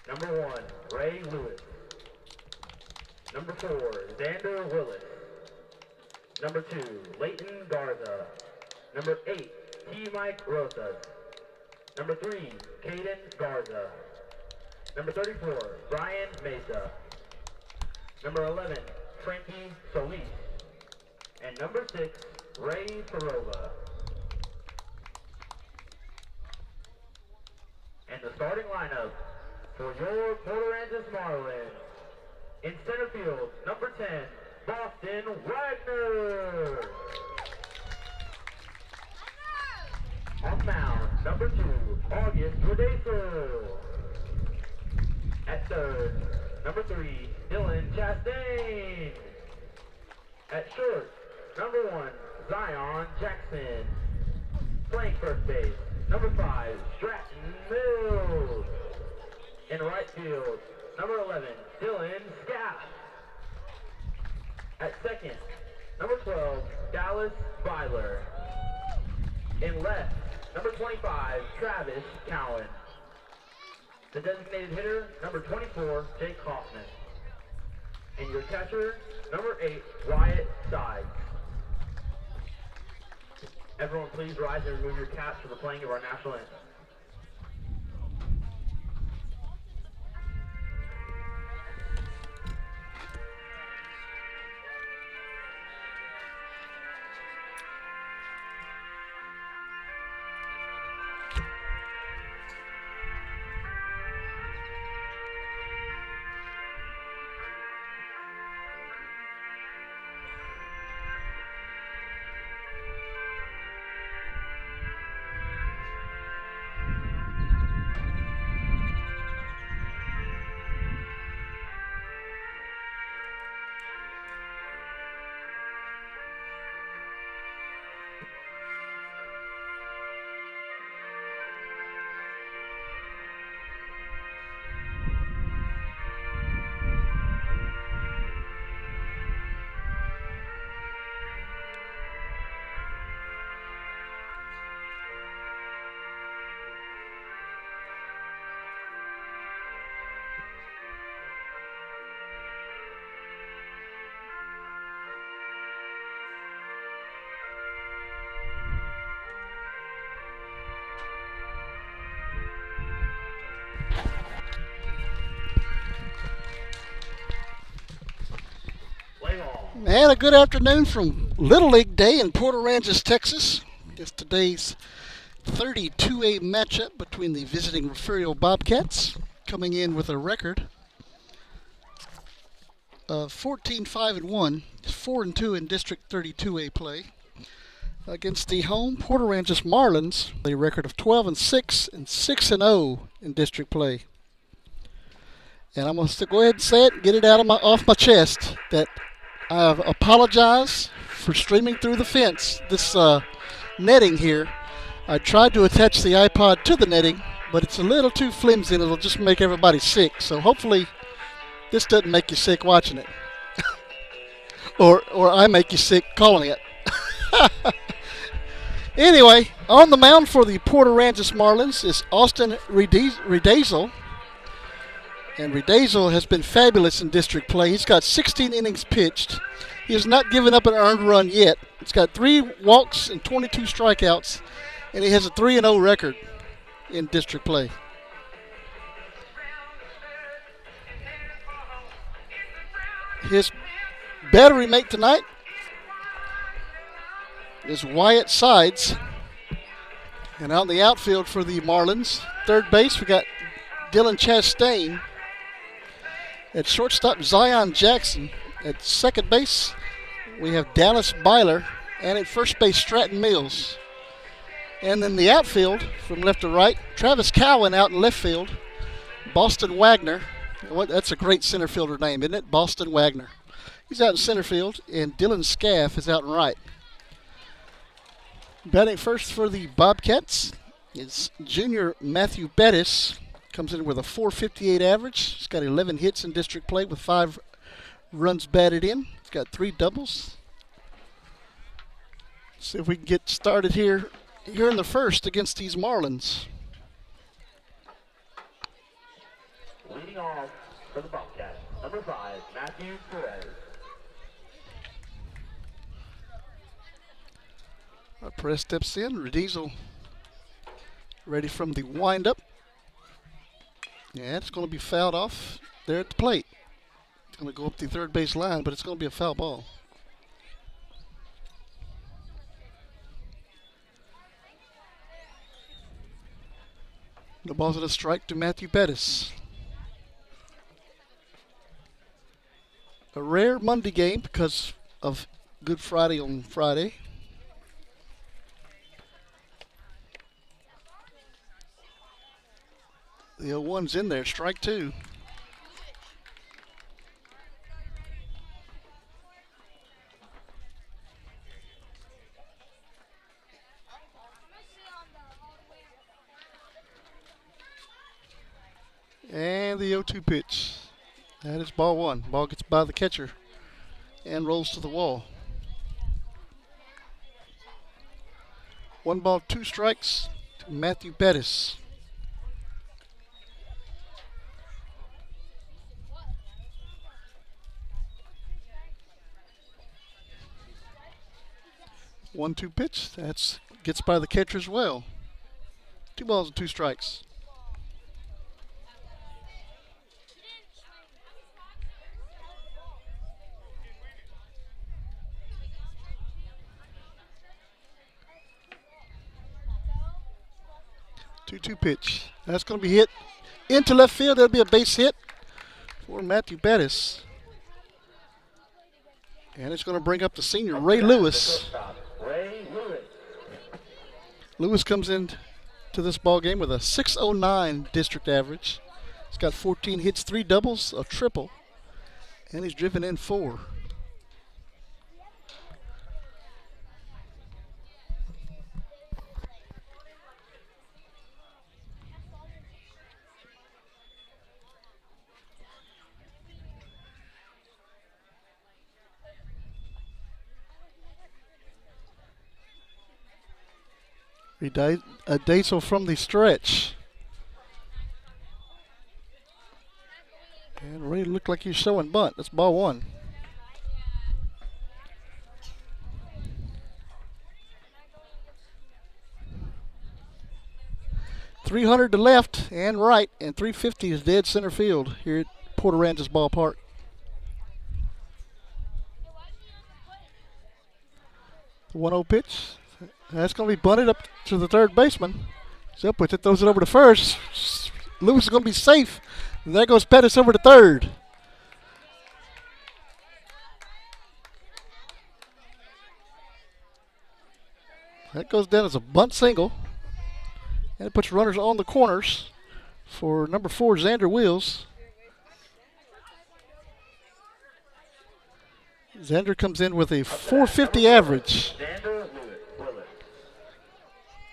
Number 1, Ray Lewis. Number 4, Xander Willis. Number 2, Leighton Garza. Number 8, T. Mike Rosas. Number 3, Caden Garza. Number 34, Brian Mesa. Number 11, Frankie Solis. And number 6, Ray Perova. And the starting lineup for your Port Aransas Marlins. In center field, number 10, Boston Wagner. On mound, number 2, August Rodeso. At third, number 3, Dylan Chastain. At short, number 1, Zion Jackson. Playing first base, number 5, Stratton Mills. In right field, number 11, Dylan Scaff. At second, number 12, Dallas Byler. In left, number 25, Travis Cowan. The designated hitter, number 24, Jake Hoffman. And your catcher, number 8, Wyatt Sides. Everyone please rise and remove your caps for the playing of our national anthem. And a good afternoon from Little League Day in Port Aransas, Texas. It's today's 32A matchup between the visiting Refugio Bobcats, coming in with a record of 14-5-1, 4-2 in District 32A play, against the home Port Aransas Marlins, a record of 12-6 and 6-0 in district play. And I'm going to go ahead and say it and get it off my chest that I apologize for streaming through the fence, this netting here. I tried to attach the iPod to the netting, but it's a little too flimsy and it'll just make everybody sick. So hopefully this doesn't make you sick watching it. or I make you sick calling it. Anyway, on the mound for the Port Aransas Marlins is Austin Redazel. And Redazel has been fabulous in district play. He's got 16 innings pitched. He has not given up an earned run yet. He's got 3 walks and 22 strikeouts, and he has a 3-0 record in district play. His battery mate tonight is Wyatt Sides. And out in the outfield for the Marlins, third base, we got Dylan Chastain. At shortstop, Zion Jackson. At second base, we have Dallas Byler. And at first base, Stratton Mills. And then the outfield, from left to right, Travis Cowan out in left field. Boston Wagner. That's a great center fielder name, isn't it? Boston Wagner. He's out in center field, and Dylan Scaff is out in right. Batting first for the Bobcats is junior Matthew Bettis. Comes in with a .458 average. He's got 11 hits in district play with 5 runs batted in. He's got 3 doubles. See if we can get started here in the first against these Marlins. Leading off for the Bobcats, number 5, Matthew Perez. Perez steps in. Redizel ready from the windup. Yeah, it's going to be fouled off there at the plate. It's going to go up the third base line, but it's going to be a foul ball. The ball's at a strike to Matthew Bettis. A rare Monday game because of Good Friday on Friday. The 0-1's in there, strike 2. And the 0-2 pitch. That is ball 1. Ball gets by the catcher and rolls to the wall. 1 ball, 2 strikes to Matthew Bettis. One-two pitch. That's gets by the catcher as well. 2 balls and 2 strikes. Two pitch. That's going to be hit into left field. That'll be a base hit for Matthew Bettis. And it's going to bring up the senior, Ray Lewis. Lewis comes in to this ball game with a .609 district average. He's got 14 hits, 3 doubles, a triple, and he's driven in 4. A Daisel from the stretch. And Ray looked like he's showing bunt. That's ball 1. .300 to left and right, and .350 is dead center field here at Port Aransas Ballpark. The 1-0 pitch. That's going to be bunted up to the third baseman. He's up with it, throws it over to first. Lewis is going to be safe. And there goes Pettis over to third. That goes down as a bunt single. And it puts runners on the corners for number 4, Xander Wills. Xander comes in with a .450 average.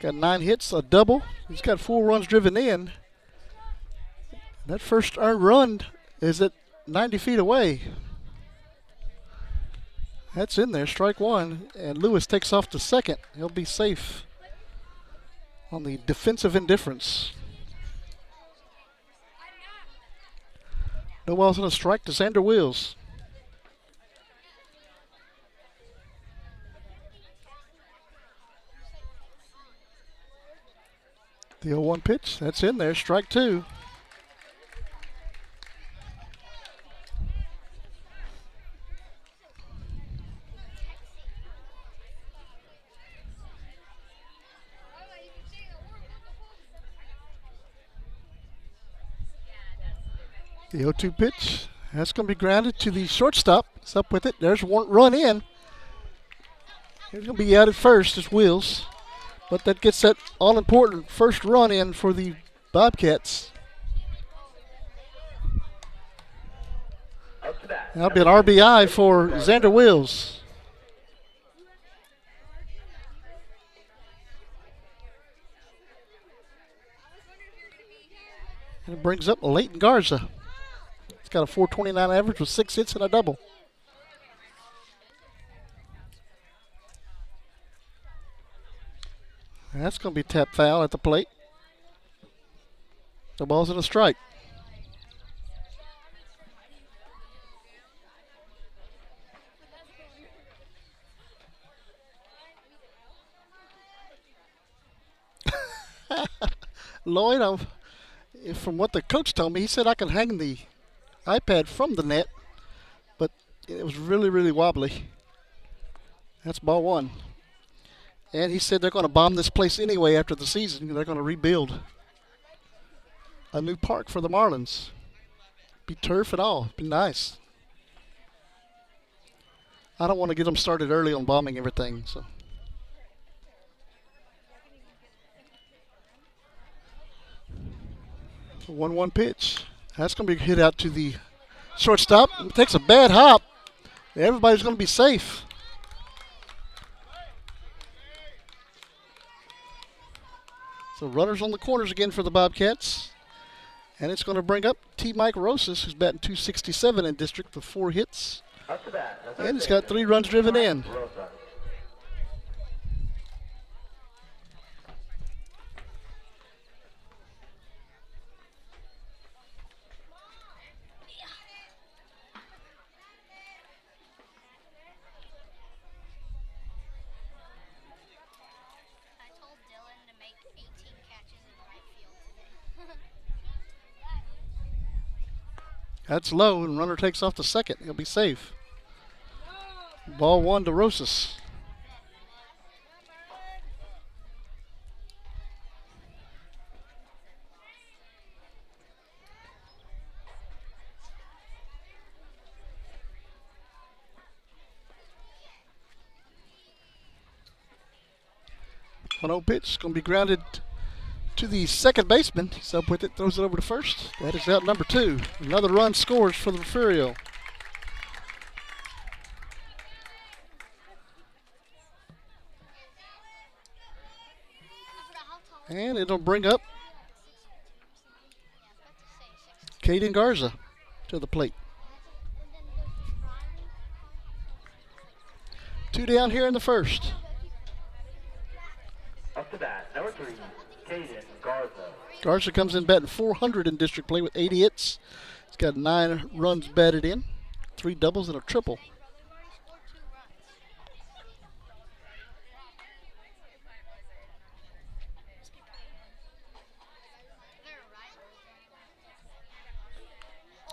Got 9 hits, a double. He's got 4 runs driven in. That first earned run is at 90 feet away. That's in there, strike 1. And Lewis takes off to second. He'll be safe on the defensive indifference. No balls on a strike to Xander Wills. The 0-1 pitch, that's in there, strike 2. The 0-2 pitch, that's going to be grounded to the shortstop. It's up with it, there's one run in. He's going to be out at first, it's Wills. But that gets that all-important first run in for the Bobcats. That'll be an RBI for Xander Wills. And it brings up Leighton Garza. He's got a .429 average with 6 hits and a double. That's going to be tap foul at the plate. The ball's in a strike. Lloyd, from what the coach told me, he said I can hang the iPad from the net, but it was really, really wobbly. That's ball one. And he said they're going to bomb this place anyway after the season. They're going to rebuild a new park for the Marlins. Be turf and all. Be nice. I don't want to get them started early on bombing everything. So 1-1 pitch. That's going to be hit out to the shortstop. It takes a bad hop. Everybody's going to be safe. So runners on the corners again for the Bobcats. And it's going to bring up T. Mike Rosas, who's batting .267 in district with 4 hits. And it's got 3 runs driven in. That's low, and runner takes off to second. He'll be safe. Ball 1 to Rosas. One-0 pitch, going to be grounded to the second baseman. He's up with it, throws it over to first. That is out number 2. Another run scores for the Refugio. And it'll bring up Caden Garza to the plate. 2 down here in the first. Up to bat, number 3, Caden Garza. Garza comes in batting .400 in district play with 80 hits. He's got 9 runs batted in, 3 doubles and a triple.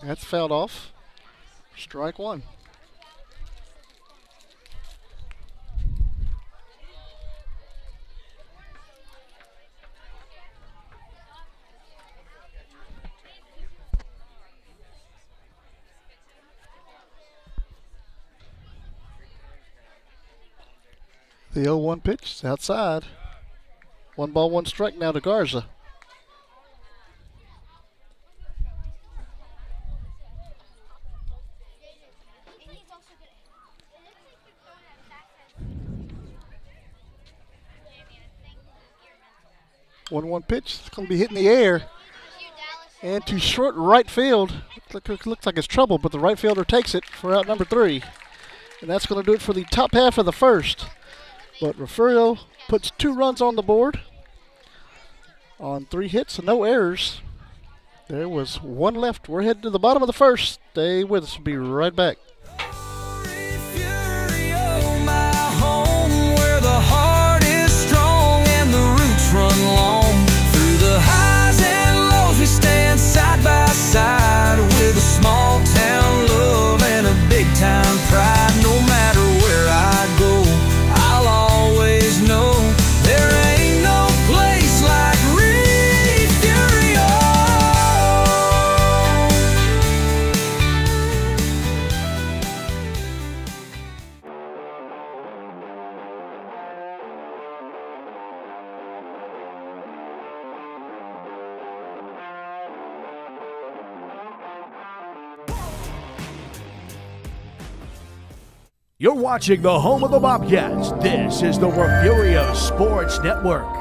That's fouled off. Strike 1. The 0-1 pitch is outside. 1 ball, 1 strike now to Garza. One pitch. It's going to be hitting the air and to short right field. Looks like it's trouble, but the right fielder takes it for out number 3. And that's going to do it for the top half of the first. But Refugio puts 2 runs on the board on 3 hits and no errors. There was 1 left. We're headed to the bottom of the first. Stay with us. We'll be right back. Refugio, my home, where the heart is strong and the roots run long. Through the highs and lows, we stand side by side with a small town love and a big time pride. No matter where I go, I'll always know there ain't no place like Refugio. You're watching the home of the Bobcats. This is the Refugio Sports Network.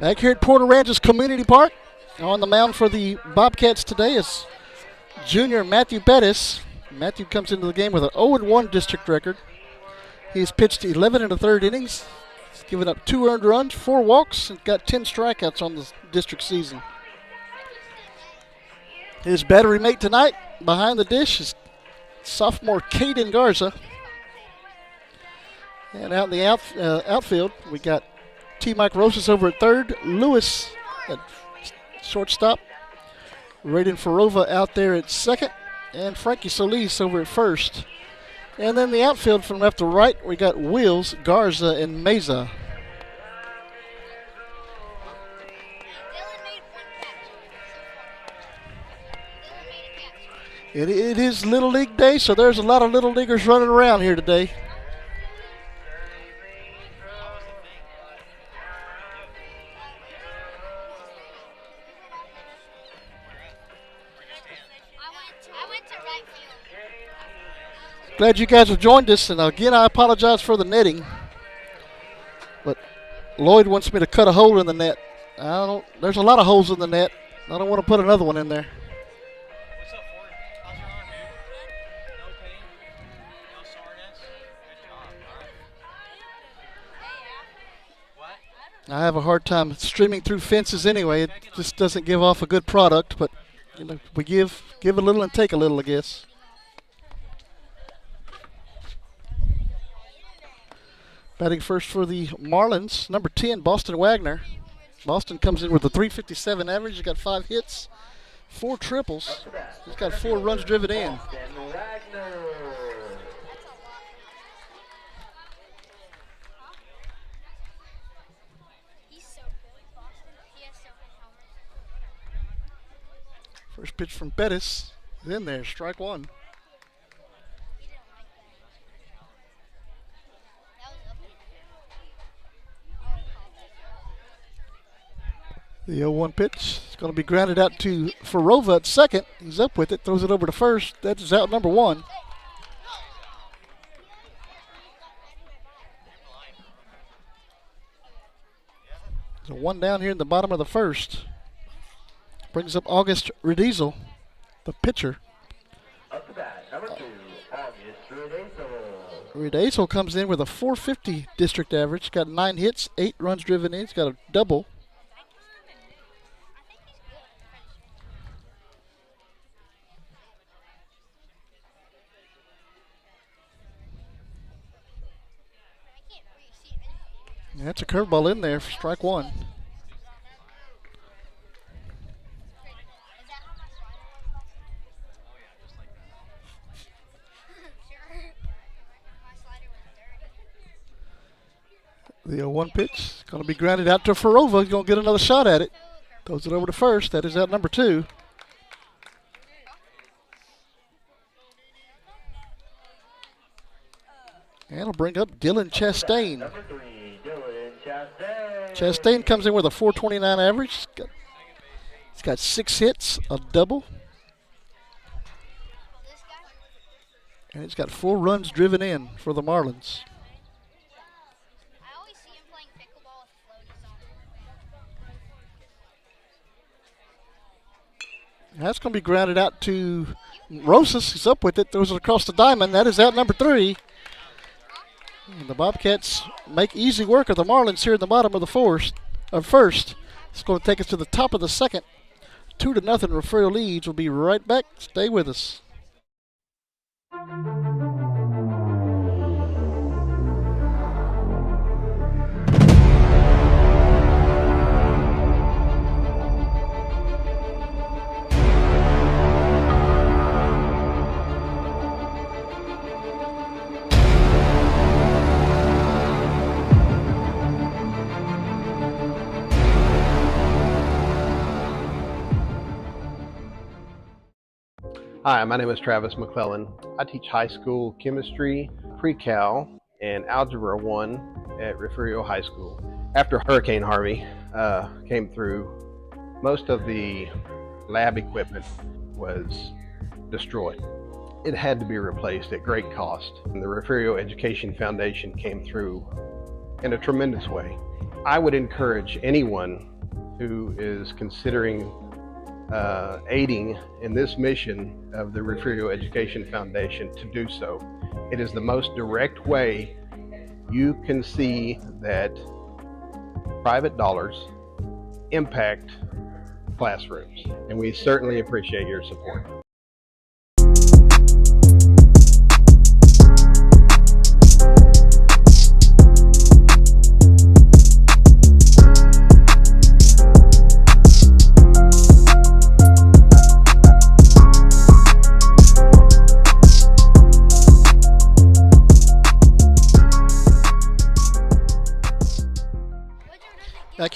Back here at Port Aransas Community Park, on the mound for the Bobcats today is junior Matthew Bettis. Matthew comes into the game with an 0-1 district record. He's pitched 11 1/3 innings. He's given up 2 earned runs, 4 walks, and got 10 strikeouts on the district season. His battery mate tonight behind the dish is sophomore Caden Garza. And out in the outfield, we got T. Mike Rosas over at third. Lewis at shortstop. Raiden Farova out there at second. And Frankie Solis over at first. And then the outfield from left to right, we got Wills, Garza, and Meza. It is Little League Day, so there's a lot of Little Leaguers running around here today. Glad you guys have joined us, and again, I apologize for the netting. But Lloyd wants me to cut a hole in the net. There's a lot of holes in the net. I don't want to put another one in there. What's up, Ford? How's your arm, dude? No pain? No soreness? Good job. All right. What? I have a hard time streaming through fences anyway. It just doesn't give off a good product, but we give a little and take a little, I guess. Batting first for the Marlins, number 10, Boston Wagner. Boston comes in with a .357 average. He's got 5 hits, 4 triples. He's got 4 runs driven in. First pitch from Bettis is in there, strike one. The 0-1 pitch is going to be grounded out to Farova at second. He's up with it, throws it over to first. That is out number 1. There's a 1 down here in the bottom of the first. Brings up August Redizel, the pitcher. Up to bat, number 2, August Redizel. Redizel comes in with a .450 district average. Got 9 hits, 8 runs driven in. He's got a double. That's a curveball in there for strike one. The 0-1 pitch is going to be grounded out to Farova. He's going to get another shot at it. Throws it over to first. That is out number 2. And it'll bring up Dylan Chastain. Number 3, Dylan Chastain. Chastain comes in with a .429 average. He's got 6 hits, a double. And he's got 4 runs driven in for the Marlins. That's going to be grounded out to Rosas. He's up with it, throws it across the diamond. That is out number 3. And the Bobcats make easy work of the Marlins here in the bottom of the first. It's going to take us to the top of the second. 2-0 Refugio leads. We'll be right back. Stay with us. Hi, my name is Travis McClellan. I teach high school chemistry, pre-cal, and Algebra 1 at Refugio High School. After Hurricane Harvey came through, most of the lab equipment was destroyed. It had to be replaced at great cost, and the Refugio Education Foundation came through in a tremendous way. I would encourage anyone who is considering aiding in this mission of the Refugio Education Foundation to do so. It is the most direct way you can see that private dollars impact classrooms, and we certainly appreciate your support.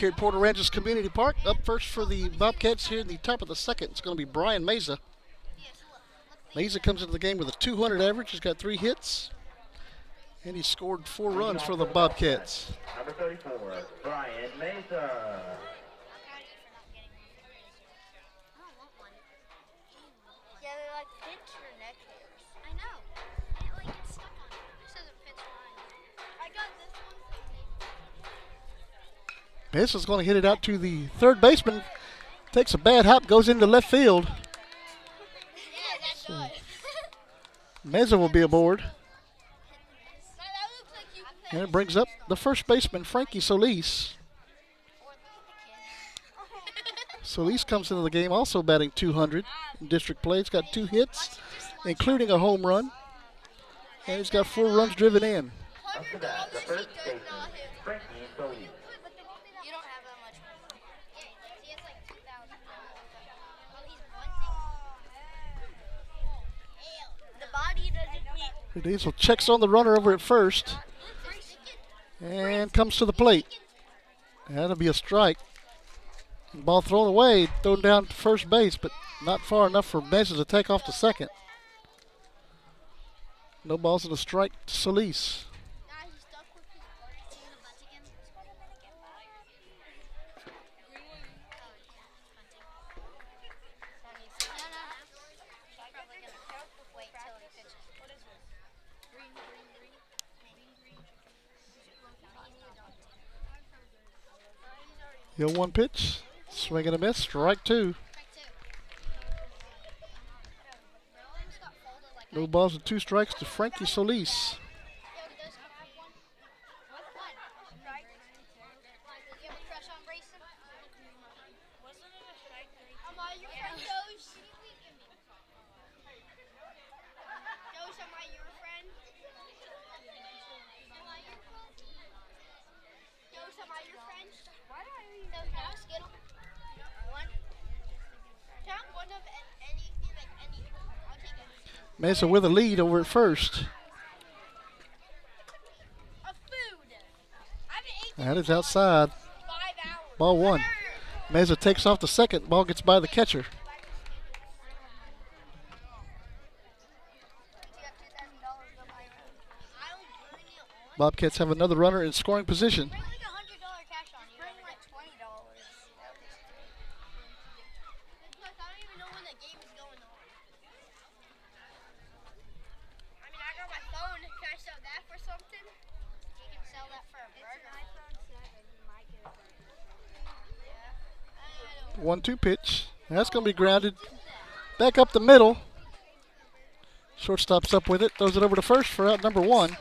here at Port Aransas Community Park. Up first for the Bobcats here in the top of the second. It's going to be Brian Meza. Meza comes into the game with a 200 average. He's got 3 hits. And he scored 4 runs for the Bobcats. Number 34, Brian Mesa. Yeah, they like pinch your neck hairs. I know. And it like gets stuck on it. This doesn't fit mine. I got this one. Mesa's going to hit it out to the third baseman. Takes a bad hop, goes into left field. Yeah, that's good. Meza will be aboard. That looks like you And it brings up the first baseman, Frankie Solis. Solis comes into the game also batting 200 in district play. He's got 2 hits, including a home run. And he's got 4 runs driven in. Up to that, the first baseman, Frankie Solis. You don't have that much. Yeah, he has like 2,000. Oh, he's bunting. The body doesn't eat. Diesel checks on the runner over at first and comes to the plate. That'll be a strike. Ball thrown away, thrown down to first base, but not far enough for Mesa to take off to second. No balls and a strike to Solis. The 0-1 pitch, swing and a miss, strike 2. No balls and 2 strikes to Frankie Solis. Mesa with a lead over at first. That is outside. Ball 1. Mesa takes off the second. Ball gets by the catcher. Bobcats have another runner in scoring position. The 1-2 pitch. That's going to be grounded back up the middle. Shortstop's up with it. Throws it over to first for out number 1.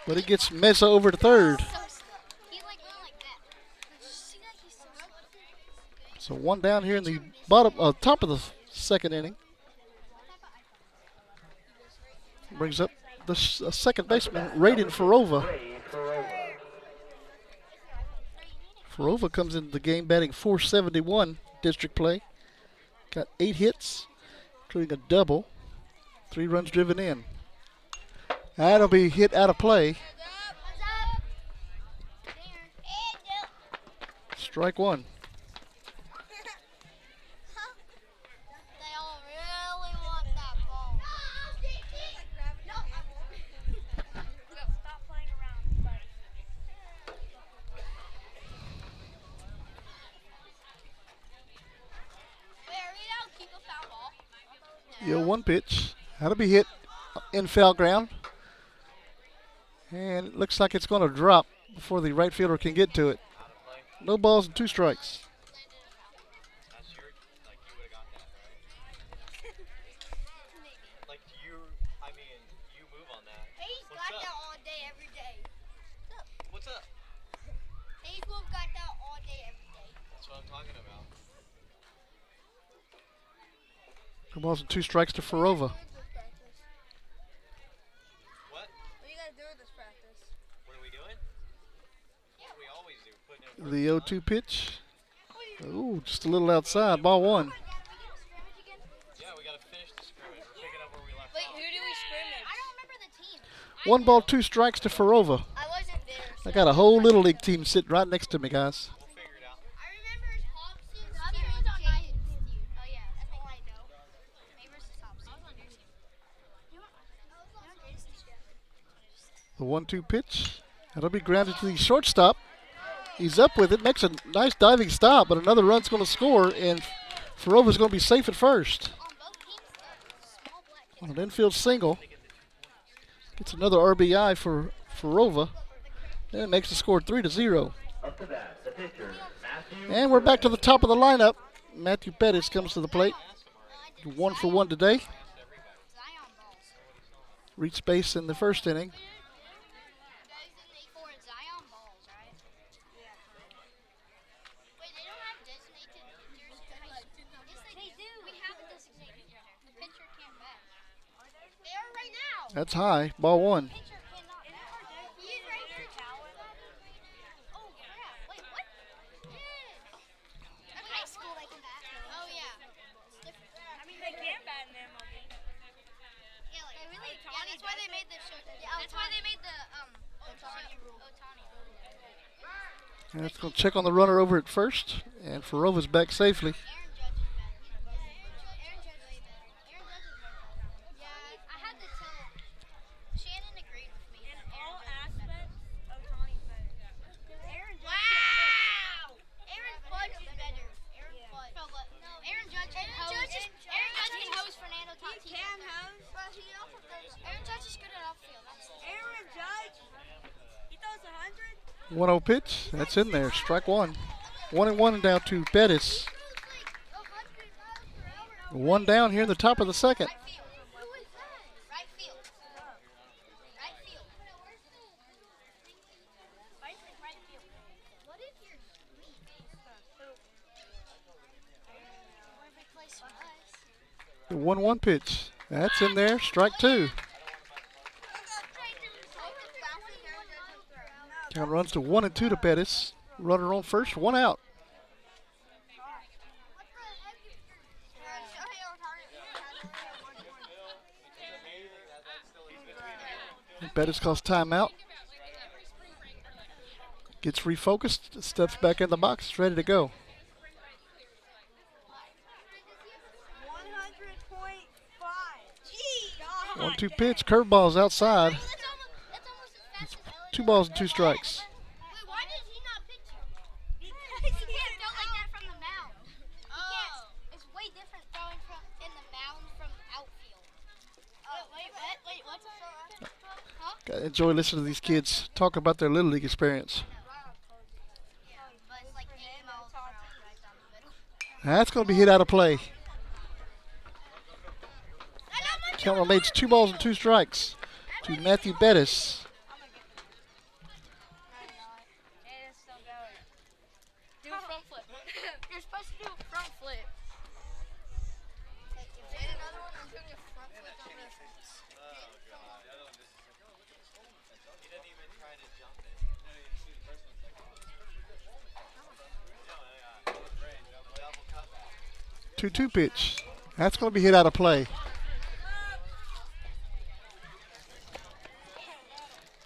But it gets Mesa over to third. So 1 down here in the top of the second inning. Brings up the second baseman, Raiden Farova. Farova comes into the game batting .471 district play. Got 8 hits, including a double. 3 runs driven in. That'll be hit out of play. Strike 1. They all really want that ball. Stop playing around, buddy. Keep a foul ball. The 0-1 pitch. That'll be hit in foul ground. And it looks like it's going to drop before the right fielder can get to it. No balls and 2 strikes. Hayes got that all day, every day. What's up? Hayes will got that all day, every day. That's what I'm talking about. No balls and 2 strikes to Farova. What? What are you gonna do with this practice? What are we doing? What we always do, putting in work. The 0-2 pitch. Ooh, just a little outside. Ball 1. Yeah, we gotta finish the scrimmage. We're picking up where we left Wait, off. who do we scrimmage? I don't remember the team. 1 ball, 2 strikes to Farova. I wasn't there. I got a whole Little League team sitting right next to me, guys. We'll figure it out. The 1-2 pitch. That'll be grounded to the shortstop. He's up with it, makes a nice diving stop, but another run's going to score, and Farova's going to be safe at first. On an infield single. Gets another RBI for Farova. And it makes the score 3-0. Up to bat, the pitcher, Matthew. And we're back to the top of the lineup. Matthew Pettis comes to the plate. 1 for 1 today. Reached base in the first inning. That's high. Ball 1. And it's going to check on the runner over at first, and Farova's back safely. Aaron Judge, he throws 100. 1-0 pitch. That's in there. Strike 1. 1-1 down to Pettis. 1 down here in the top of the second. The 1-1 pitch. That's in there. Strike 2. Count runs to 1-2 to Pettis. Runner on first, 1 out. And Pettis calls timeout. Gets refocused, steps back in the box, ready to go. 1-2 pitch, curveball's outside. It's 2 balls and 2 strikes. Wait, why did he not pitch you? Because he can't throw like that from the mound. He can't. It's way different throwing from in the mound from outfield. Wait, what's that? Huh? Gotta enjoy listening to these kids talk about their Little League experience. Yeah, but it's like 8 miles per hour right down the middle. That's going to be hit out of play. Count remains 2 balls and 2 strikes to Matthew Bettis. Do a front flip. You're supposed to do a front flip. Another one, I'm doing a front flip on this. He didn't even try to jump it. 2-2 pitch. That's going to be hit out of play.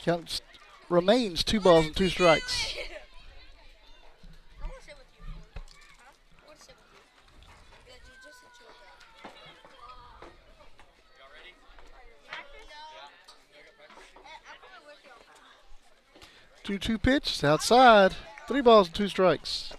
Count remains 2 balls and 2 strikes. I want to sit with you. Huh? I want to sit with you. Yeah, dude, just sit chill with that. Y'all ready? No. I'm coming with you. 2-2 pitch. It's outside. 3 balls and 2 strikes.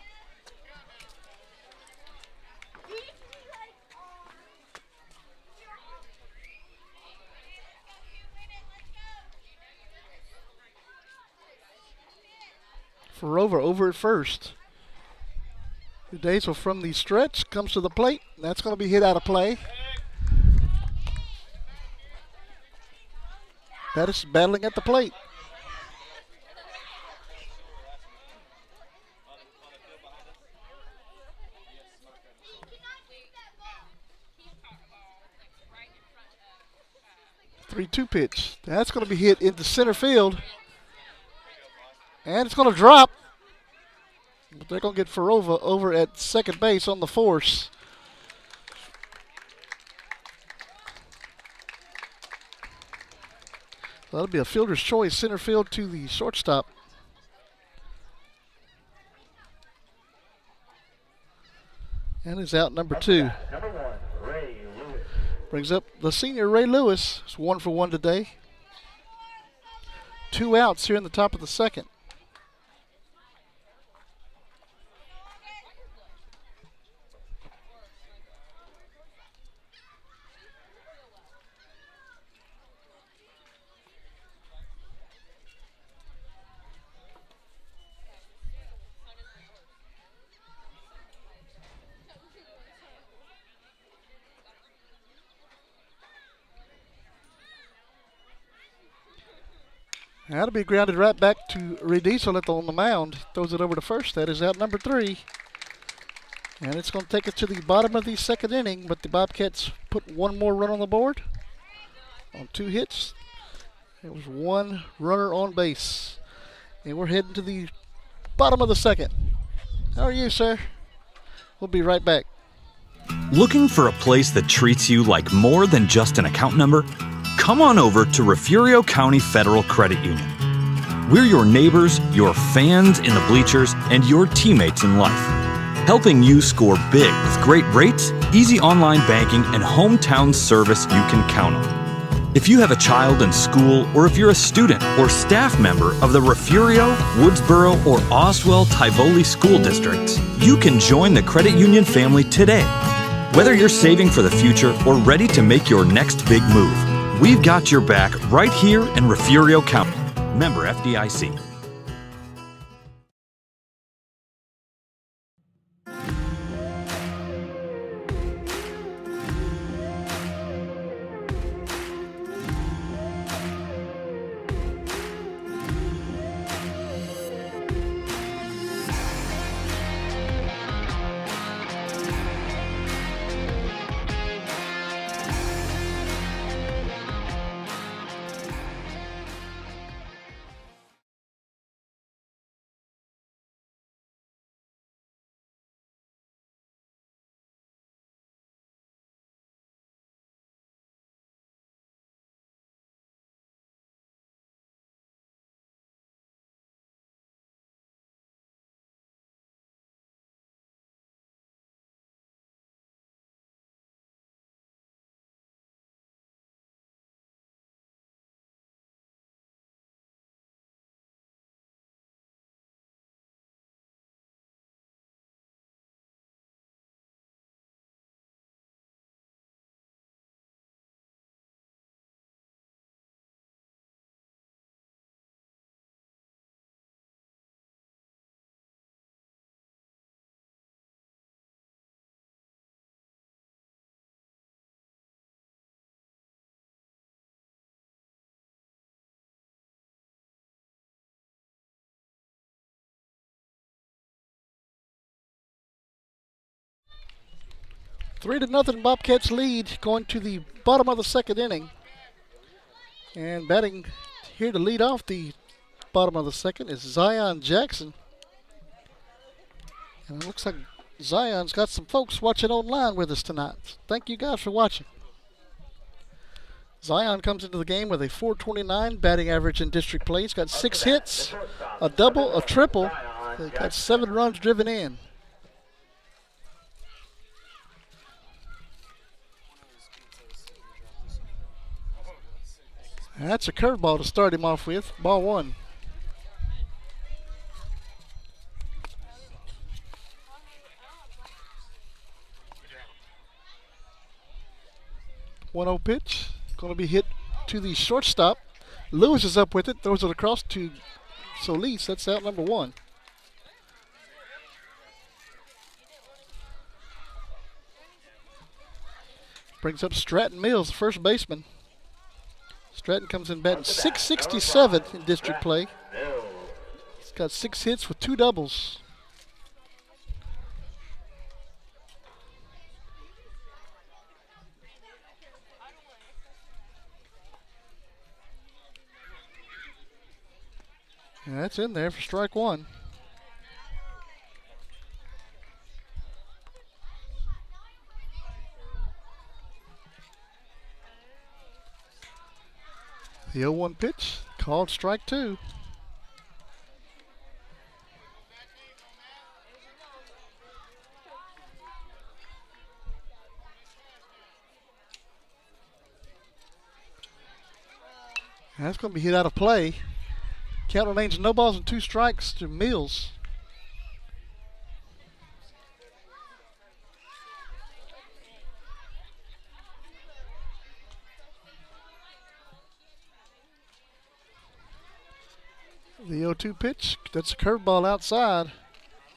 Farova over at first. Daisel from the stretch comes to the plate. That's going to be hit out of play. Pettis battling at the plate. Three 2 pitch. That's going to be hit into center field. And it's going to drop. But they're going to get Farova over at second base on the force. So that'll be a fielder's choice, center field to the shortstop. And is out number 2. Number 1, Ray Lewis. Brings up the senior Ray Lewis. It's 1 for 1 today. 2 outs here in the top of the second. That'll be grounded right back to Rediesel on the mound. Throws it over to first. That is out number 3. And it's going to take us to the bottom of the second inning, but the Bobcats put one more run on the board on 2 hits. It was 1 runner on base. And we're heading to the bottom of the second. How are you, sir? We'll be right back. Looking for a place that treats you like more than just an account number? Come on over to Refugio County Federal Credit Union. We're your neighbors, your fans in the bleachers, and your teammates in life. Helping you score big with great rates, easy online banking, and hometown service you can count on. If you have a child in school, or if you're a student or staff member of the Refugio, Woodsboro, or Oswell-Tivoli school districts, you can join the credit union family today. Whether you're saving for the future or ready to make your next big move, we've got your back right here in Refugio County. Member FDIC. Three to nothing, Bobcats lead going to the bottom of the second inning. And batting here to lead off the bottom of the second is Zion Jackson. And it looks like Zion's got some folks watching online with us tonight. Thank you guys for watching. Zion comes into the game with a .429 batting average in district play. He's got 6 hits, a double, a triple. He's got 7 runs driven in. That's a curveball to start him off with. Ball 1. One 1-0 pitch. Going to be hit to the shortstop. Lewis is up with it. Throws it across to Solis. That's out number 1. Brings up Stratton Mills, first baseman. Stratton comes in batting .667 in district play. He's got 6 hits with 2 doubles. And that's in there for strike 1. The 0-1 pitch, called strike 2. That's going to be hit out of play. Count remains no balls and 2 strikes to Mills. The 0-2 pitch, that's a curveball outside.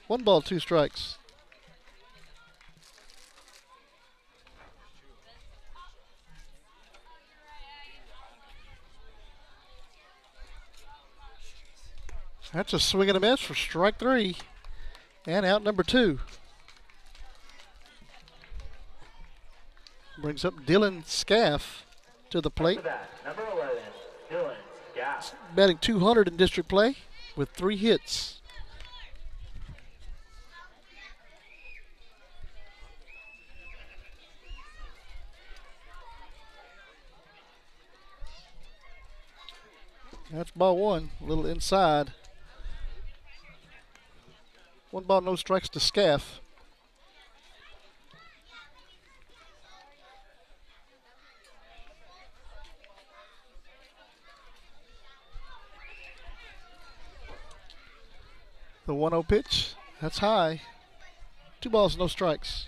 1 ball, 2 strikes. That's a swing and a miss for strike 3. And out number 2. Brings up Dylan Scaff to the plate. Number 11, Dylan Scaff. Batting 200 in district play with 3 hits. That's ball 1, a little inside. 1 ball, no strikes to Scaff. The 1-0 pitch, that's high. 2 balls, no strikes.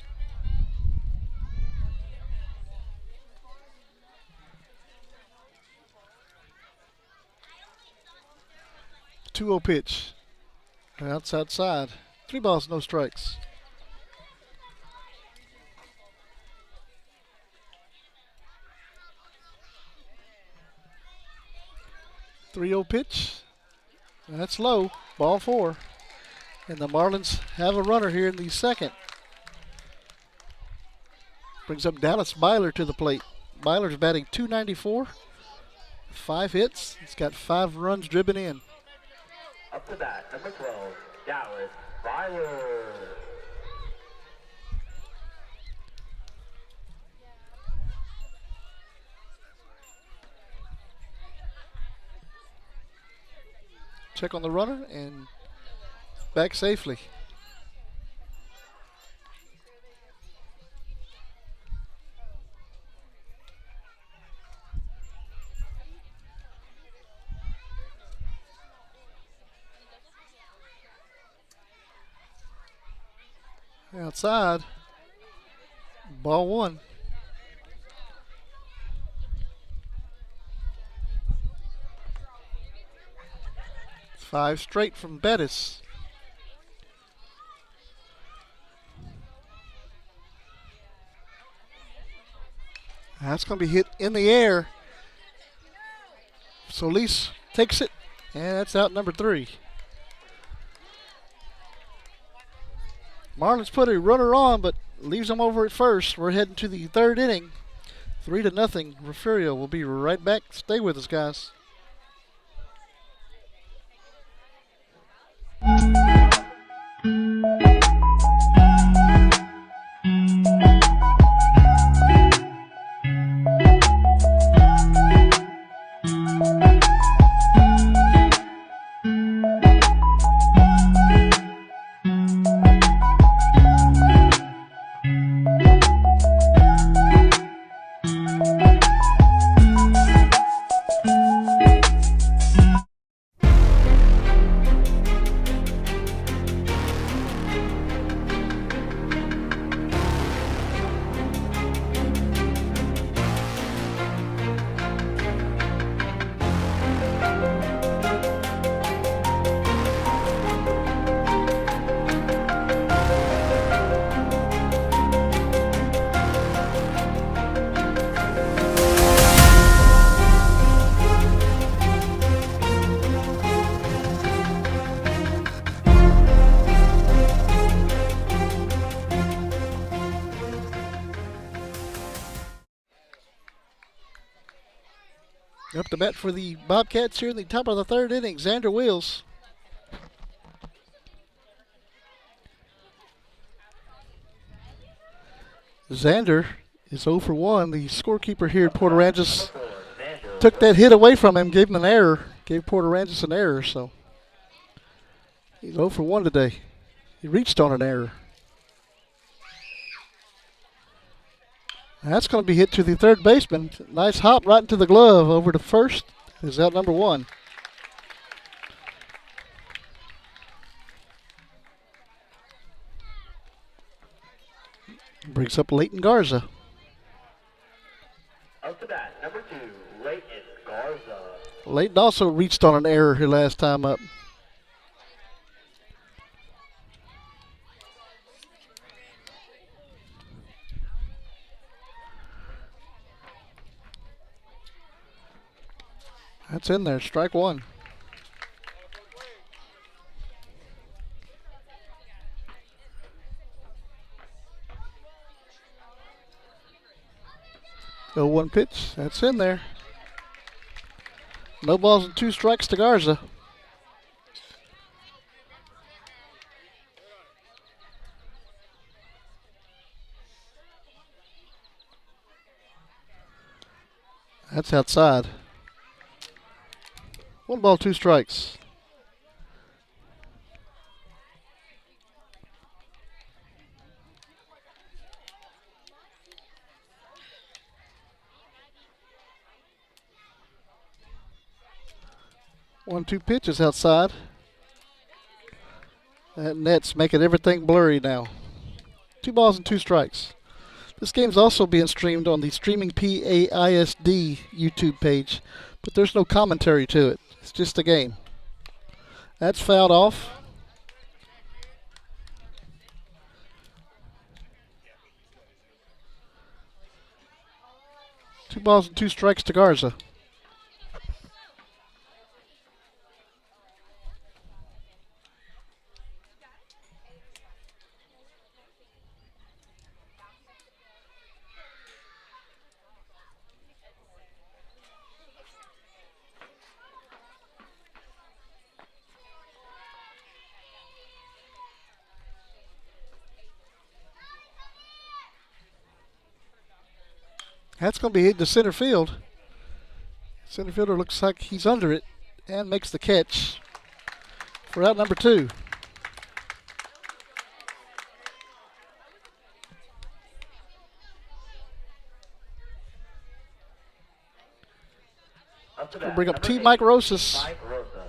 The 2-0 pitch, outside side. 3 balls, no strikes. The 3-0 pitch, that's low. Ball 4. And the Marlins have a runner here in the second. Brings up Dallas Byler to the plate. Byler's batting .294, 5 hits. He's got 5 runs driven in. Up to bat, number 12, Dallas Byler. Check on the runner and back safely. Outside, ball 1. It's 5 straight from Bettis. That's going to be hit in the air. Solis takes it, and that's out number 3. Marlins put a runner on, but leaves them over at first. We're heading to the 3rd inning. 3-0. Refugio will be right back. Stay with us, guys. Up to bat for the Bobcats here in the top of the 3rd inning, Xander Wills. Xander is 0 for 1. The scorekeeper here at Port Aransas took that hit away from him, gave him an error, gave Port Aransas an error, so he's 0 for 1 today. He reached on an error. That's going to be hit to the 3rd baseman. Nice hop right into the glove over to first. Is out number 1. Brings up Leighton Garza. Up to bat, number 2, Leighton Garza. Leighton also reached on an error here last time up. That's in there, strike one. Oh, 1 pitch, that's in there. No balls and 2 strikes to Garza. That's outside. 1 ball, 2 strikes. One, 2 pitches outside. That net's making everything blurry now. 2 balls and 2 strikes. This game's also being streamed on the Streaming PAISD YouTube page, but there's no commentary to it. It's just a game. That's fouled off. Two balls and 2 strikes to Garza. That's going to be hit to center field. Center fielder looks like he's under it and makes the catch for out number 2. We'll bring up T. Mike Rosas. Mike Rosa.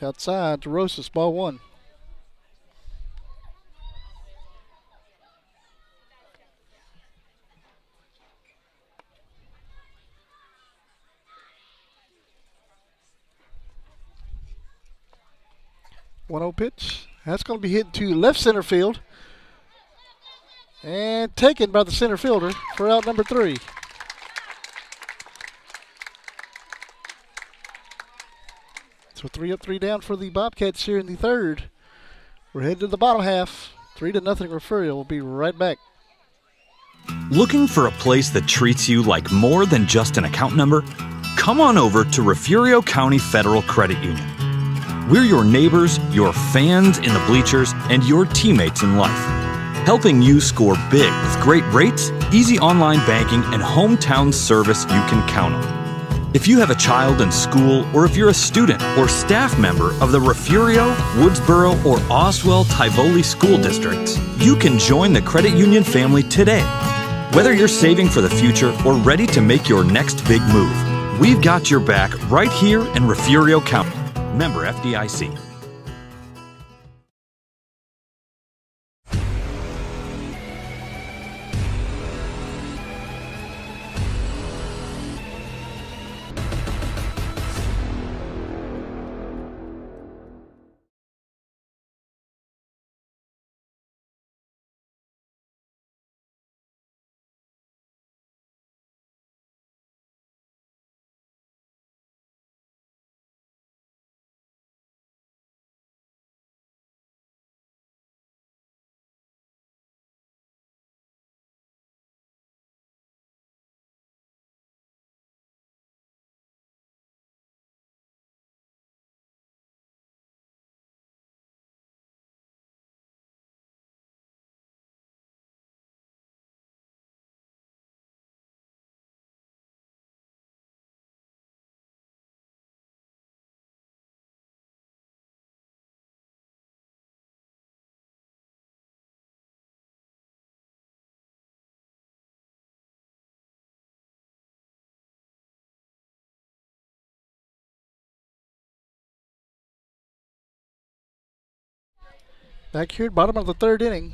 It's outside to Rosas, ball 1. One 0 pitch. That's going to be hit to left center field and taken by the center fielder for out number 3. So 3 up, 3 down for the Bobcats here in the 3rd. We're heading to the bottom half. 3-0 Refugio. We'll be right back. Looking for a place that treats you like more than just an account number? Come on over to Refugio County Federal Credit Union. We're your neighbors, your fans in the bleachers, and your teammates in life. Helping you score big with great rates, easy online banking, and hometown service you can count on. If you have a child in school, or if you're a student or staff member of the Refugio, Woodsboro, or Oswell-Tivoli school districts, you can join the credit union family today. Whether you're saving for the future or ready to make your next big move, we've got your back right here in Refugio County. Member FDIC. Back here, bottom of the third inning.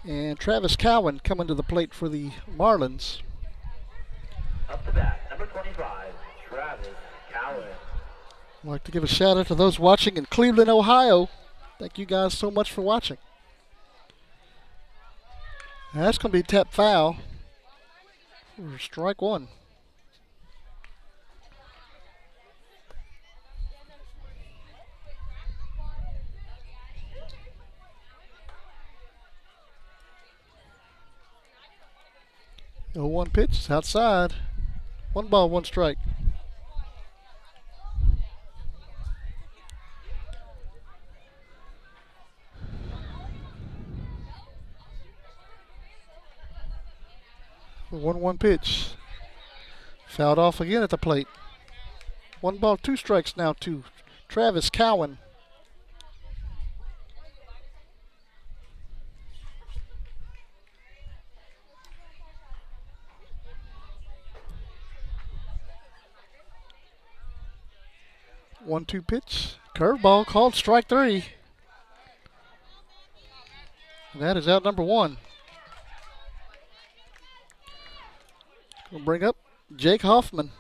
And Travis Cowan coming to the plate for the Marlins. Up to bat, number 25, Travis Cowan. I'd like to give a shout out to those watching in Cleveland, Ohio. Thank you guys so much for watching. Now that's going to be tap foul for strike one. The 0-1 pitch is outside. 1 ball, 1 strike. The 1-1 pitch. Fouled off again at the plate. 1 ball, 2 strikes now to Travis Cowan. One-two pitch. Curveball called strike 3. And that is out number 1. We'll bring up Jake Hoffman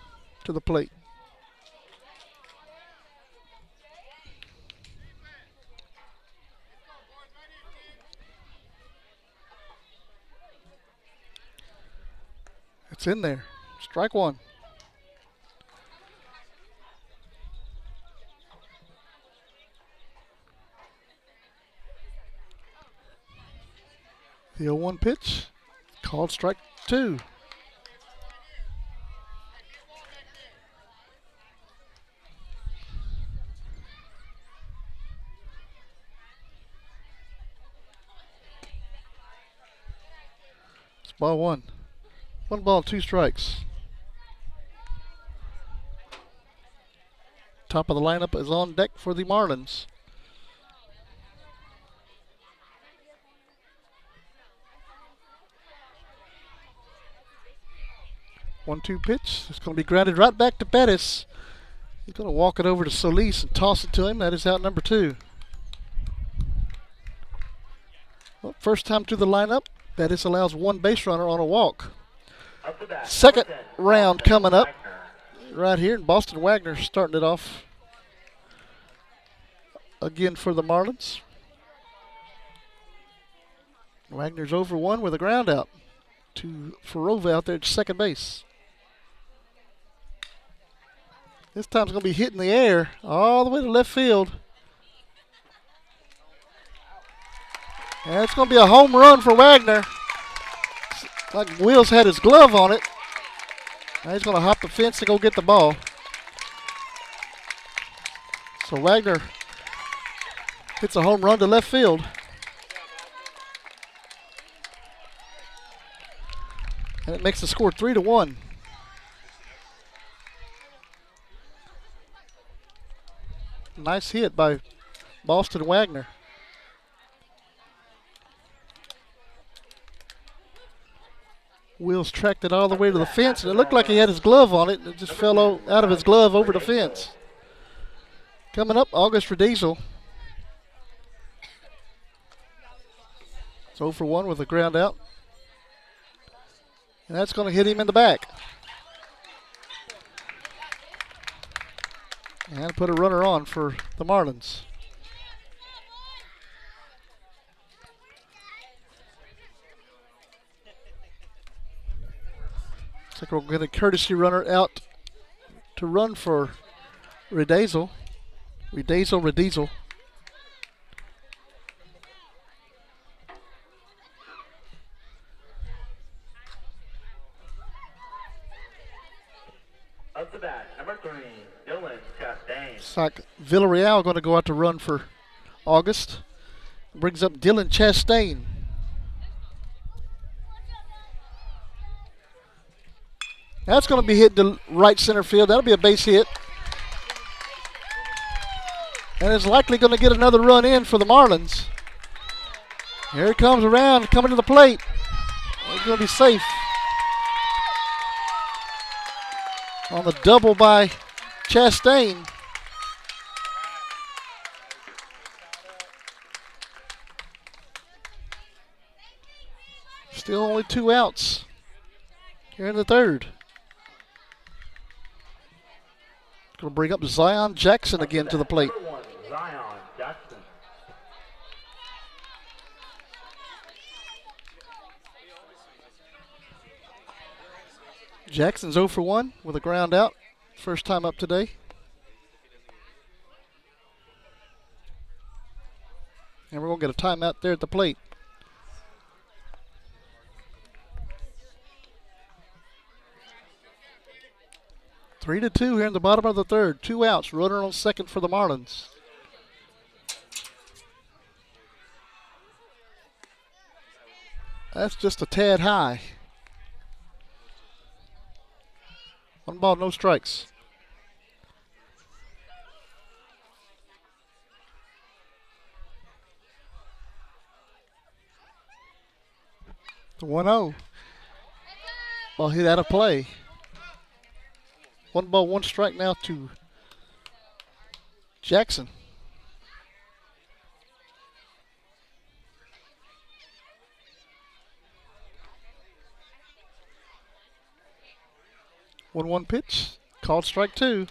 to the plate. It's in there. Strike 1. The 0-1 pitch, called strike 2. It's ball 1. 1 ball, 2 strikes. Top of the lineup is on deck for the Marlins. One-two pitch. It's going to be grounded right back to Bettis. He's going to walk it over to Solis and toss it to him. That is out number 2. Well, first time to the lineup, Bettis allows 1 base runner on a walk. Second round coming up right here. And Boston Wagner starting it off again for the Marlins. Wagner's over 1 with a ground out to Farova out there at second base. This time's going to be hitting the air all the way to left field. And it's going to be a home run for Wagner. It's like Wills had his glove on it. Now he's going to hop the fence to go get the ball. So Wagner hits a home run to left field. And it makes the score 3-1. Nice hit by Boston Wagner. Wills tracked it all the way to the fence, and it looked like he had his glove on it, and it just fell out of his glove over the fence. Coming up, August Rediesel. It's 0 for 1 with a ground out. And that's going to hit him in the back. And put a runner on for the Marlins. Looks like we're going to get a courtesy runner out to run for Rediesel. Rediesel. Up to bat, number 3, Dylan Chastain. It's like Villarreal going to go out to run for August. Brings up Dylan Chastain. That's going to be hit to right center field. That'll be a base hit. And it's likely going to get another run in for the Marlins. Here he comes around, coming to the plate. He's going to be safe. On the double by Chastain. Still only 2 outs here in the third. Going to bring up Zion Jackson again to the plate. Number 1, Zion Jackson. Jackson's 0 for 1 with a ground out. First time up today. And we're going to get a timeout there at the plate. Three to 2 here in the bottom of the third. 2 outs. Runner on second for the Marlins. That's just a tad high. 1 ball, no strikes. The 1-0. Ball hit out of play. 1 ball, 1 strike now to Jackson. One pitch, called strike 2.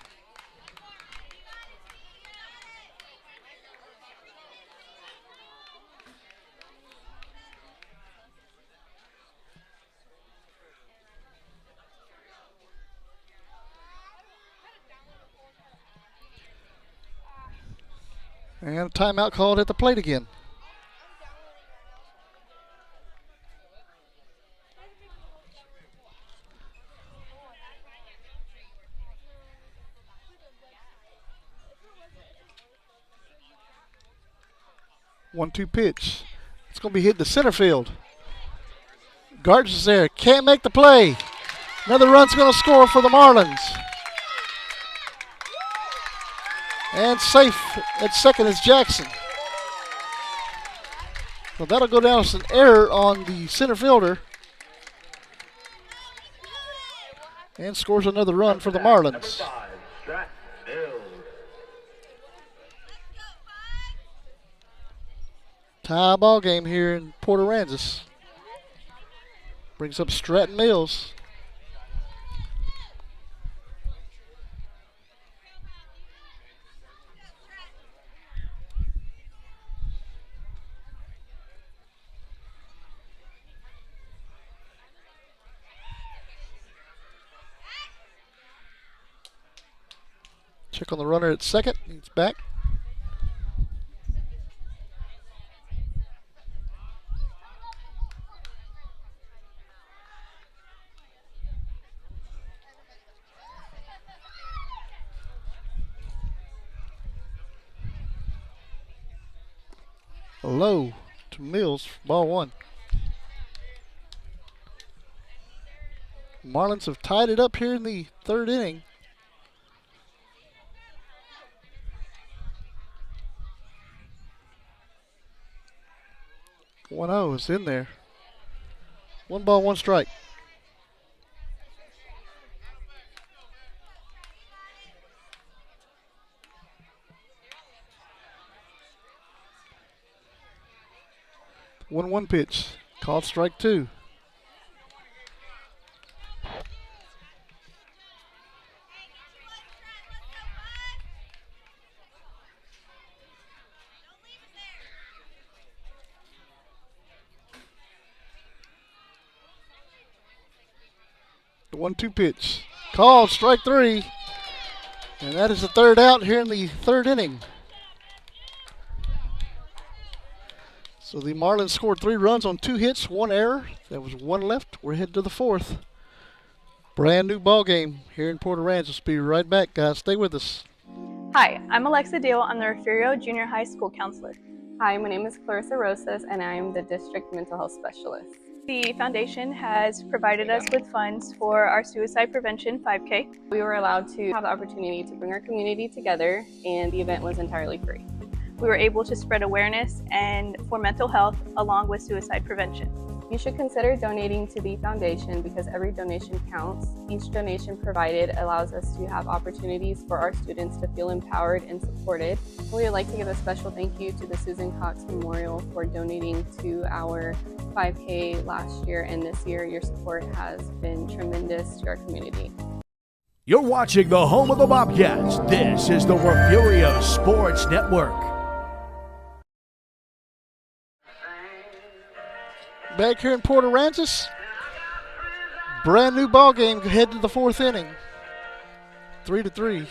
And a timeout called at the plate again. One-two pitch. It's going to be hit to center field. Gardens is there. Can't make the play. Another run's going to score for the Marlins. And safe at second is Jackson. Well, that'll go down as an error on the center fielder. And scores another run for the Marlins. Number 5, Stratton Mills. Tie ball game here in Port Aransas. Brings up Stratton Mills. Check on the runner at second. He's back. Low to Mills, ball 1. Marlins have tied it up here in the third inning. One 0 is in there. 1 ball, 1 strike. One pitch. Called strike 2. The 1-2 pitch. Called strike 3. And that is the third out here in the third inning. So the Marlins scored 3 runs on 2 hits, 1 error. There was 1 left. We're headed to the 4th. Brand new ball game here in Port Aransas. Be right back, guys. Stay with us. Hi, I'm Alexa Deal. I'm the Refugio Junior High School counselor. Hi, my name is Clarissa Rosas, and I am the district mental health specialist. The foundation has provided us with funds for our suicide prevention 5K. We were allowed to have the opportunity to bring our community together, and the event was entirely free. We were able to spread awareness and for mental health along with suicide prevention. You should consider donating to the foundation because every donation counts. Each donation provided allows us to have opportunities for our students to feel empowered and supported. We would like to give a special thank you to the Susan Cox Memorial for donating to our 5K last year and this year. Your support has been tremendous to our community. You're watching the home of the Bobcats. This is the Refugio Sports Network. Back here in Port Aransas, brand new ball game heading to the fourth inning. 3-3.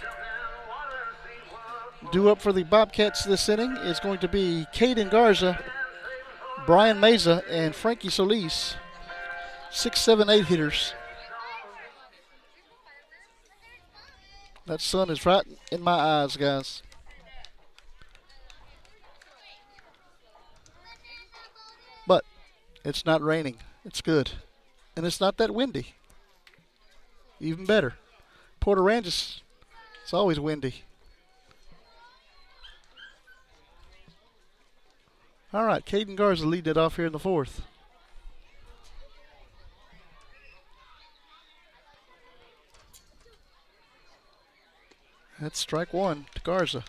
Due up for the Bobcats this inning is going to be Caden Garza, Brian Meza, and Frankie Solis. 6, 7, 8 hitters. That sun is right in my eyes, guys. But it's not raining. It's good. And it's not that windy. Even better. Port Aransas, it's always windy. All right, Caden Garza leading it off here in the fourth. That's strike one to Garza.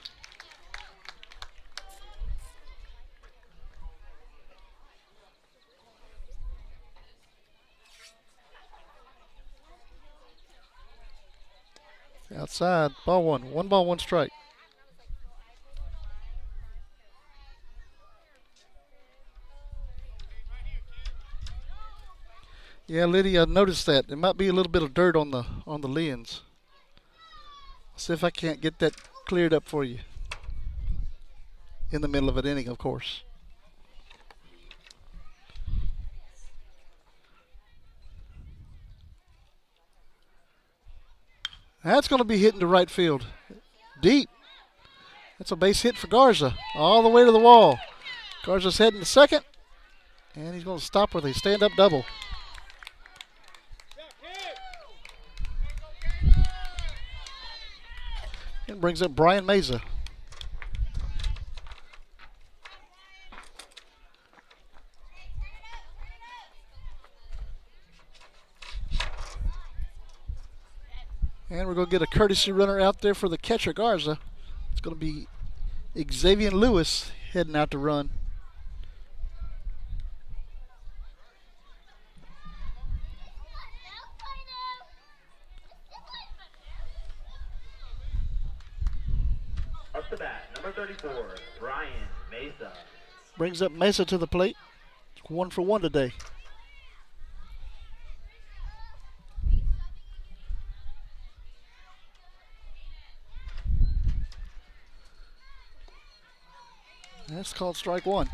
Outside, ball one. 1 ball, 1 strike. Yeah, Liddy, I noticed that. There might be a little bit of dirt on the lens. See if I can't get that cleared up for you. In the middle of an inning, of course. That's going to be hitting to right field. Deep. That's a base hit for Garza. All the way to the wall. Garza's heading to second. And he's going to stop with a stand-up double. And brings up Brian Meza. And we're going to get a courtesy runner out there for the catcher, Garza. It's going to be Xavier Lewis heading out to run. Up to bat, number 34, Brian Meza. Brings up Meza to the plate. 1 for 1 today. That's called strike one.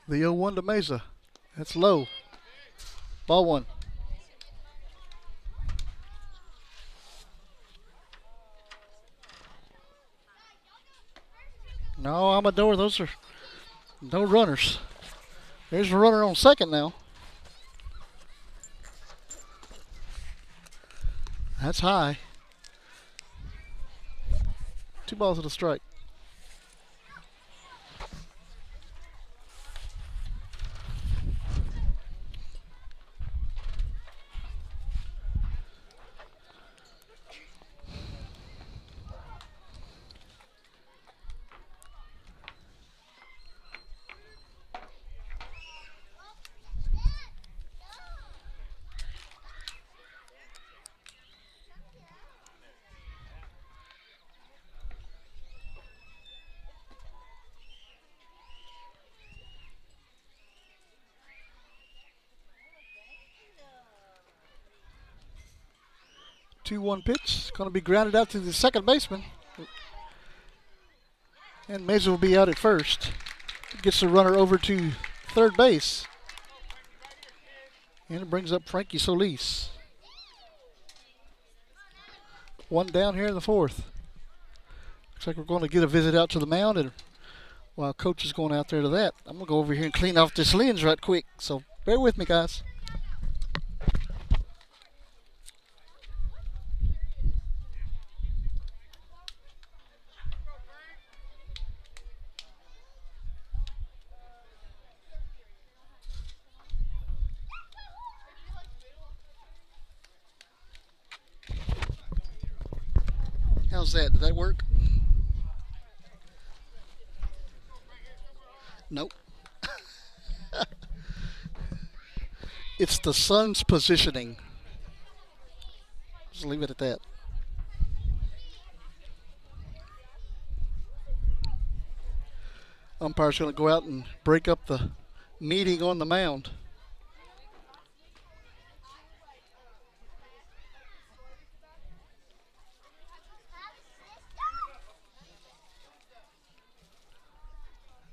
The 0-1 to Meza. That's low. Ball one. No, Amador, those are no runners. There's a runner on second now. That's high. 2 balls and a strike. Two-one pitch. Going to be grounded out to the second baseman. And Meza will be out at first. Gets the runner over to third base. And it brings up Frankie Solis. One down here in the fourth. Looks like we're going to get a visit out to the mound, and while Coach is going out there to that, I'm going to go over here and clean off this lens right quick. So bear with me, guys. How's that? Did that work? Nope. It's the sun's positioning. Just leave it at that. Umpire's going to go out and break up the meeting on the mound.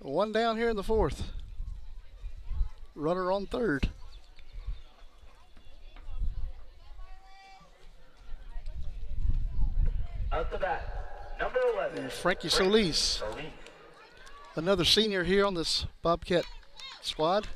One down here in the fourth. Runner on third. Up to bat, number 11. And Frankie Solis. Another senior here on this Bobcat squad.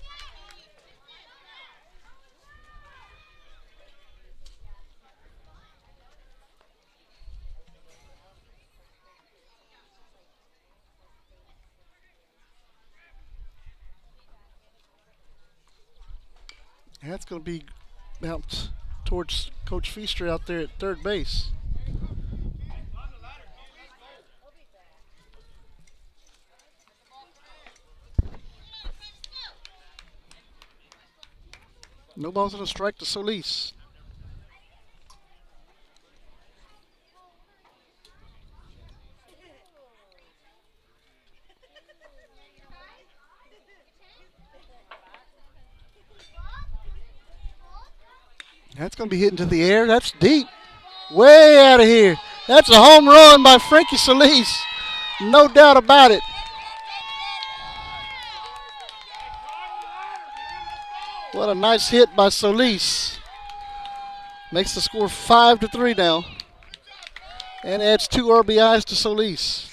That's going to be out towards Coach Feaster out there at third base. No balls and a strike to Solis. That's going to be hit into the air. That's deep. Way out of here. That's a home run by Frankie Solis. No doubt about it. What a nice hit by Solis. Makes the score 5-3 now. And adds 2 RBIs to Solis.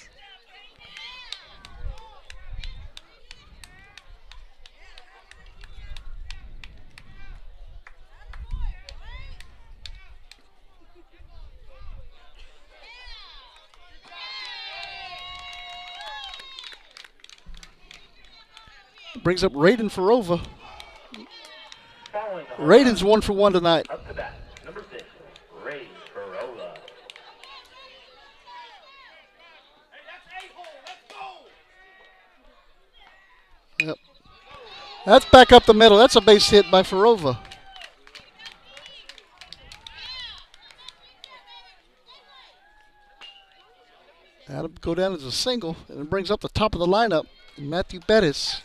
Brings up Raiden Farova. Raiden's 1 for 1 tonight. Up to bat, number 6, Ray Barola. Yep. That's back up the middle. That's a base hit by Farova. That'll go down as a single, and it brings up the top of the lineup, Matthew Bettis.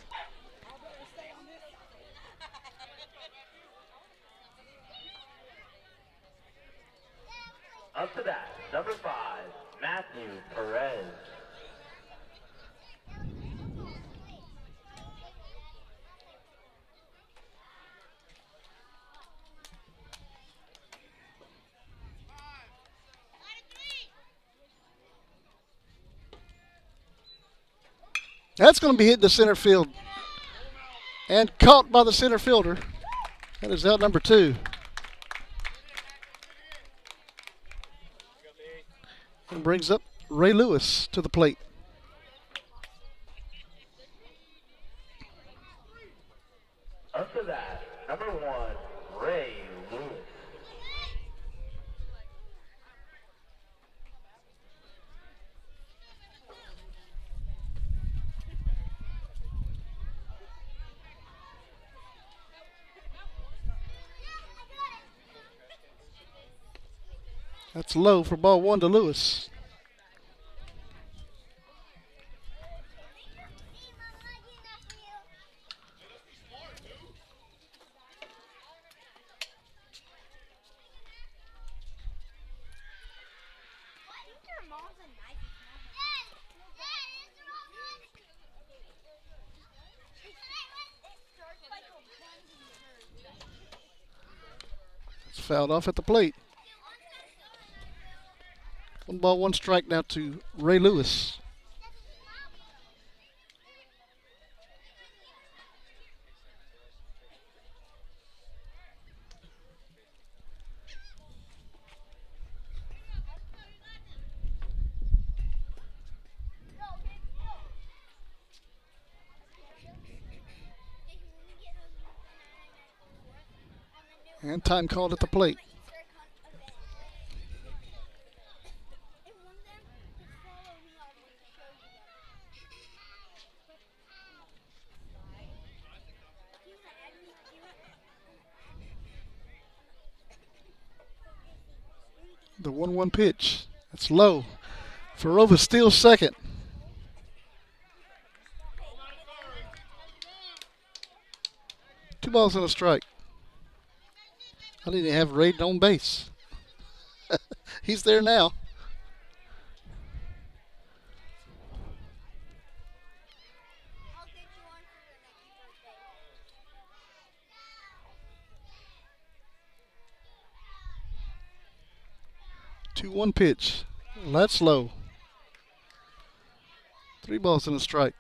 Up to bat, number 5, Matthew Perez. That's going to be hit to center field and caught by the center fielder. That is out number 2. And brings up Ray Lewis to the plate. Up to that, number 1, Ray Lewis. That's low for ball 1 to Lewis. It's fouled off at the plate. One ball, one strike now to Ray Lewis. And time called at the plate. The 1-1 pitch. That's low. Farova steals second. Two balls and a strike. I didn't have Raiden on base. He's there now. Two one pitch. That's low. Three balls and a strike.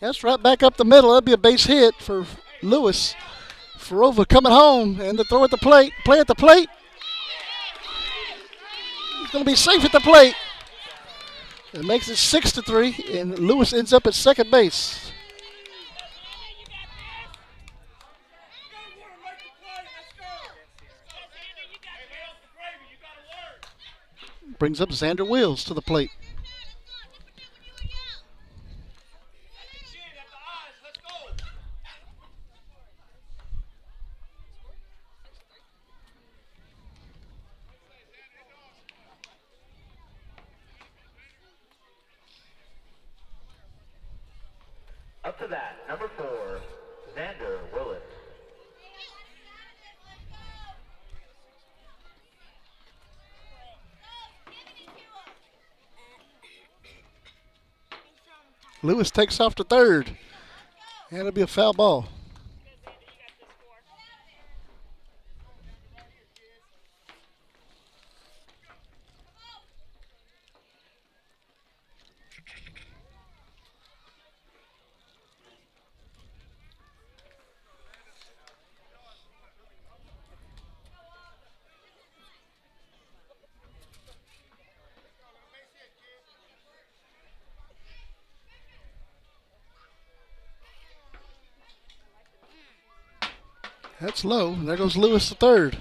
That's right back up the middle. That'd be a base hit for Lewis. Farova coming home, and the throw at the plate. Play at the plate. He's going to be safe at the plate. It makes it 6-3, and Lewis ends up at second base. Brings up Xander Wills to the plate. Up to that, number 4, Xander Willis. Lewis takes off to third, and it'll be a foul ball. That's low. There goes Lewis to third.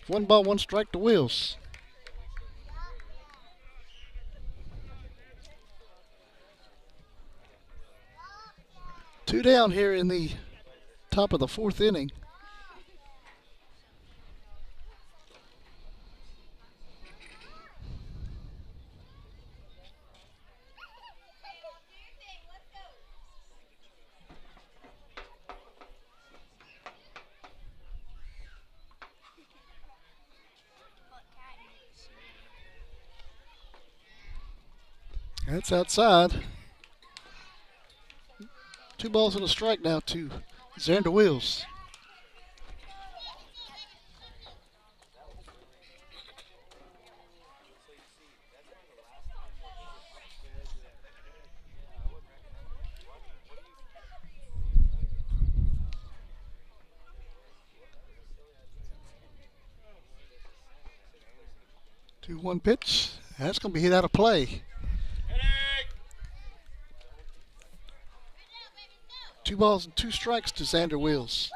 One ball, one strike to Wills. Two down here in the top of the fourth inning. That's outside. Two balls and a strike now to Xander Wills. Two one pitch. That's going to be hit out of play. Two balls and two strikes to Xander Wills.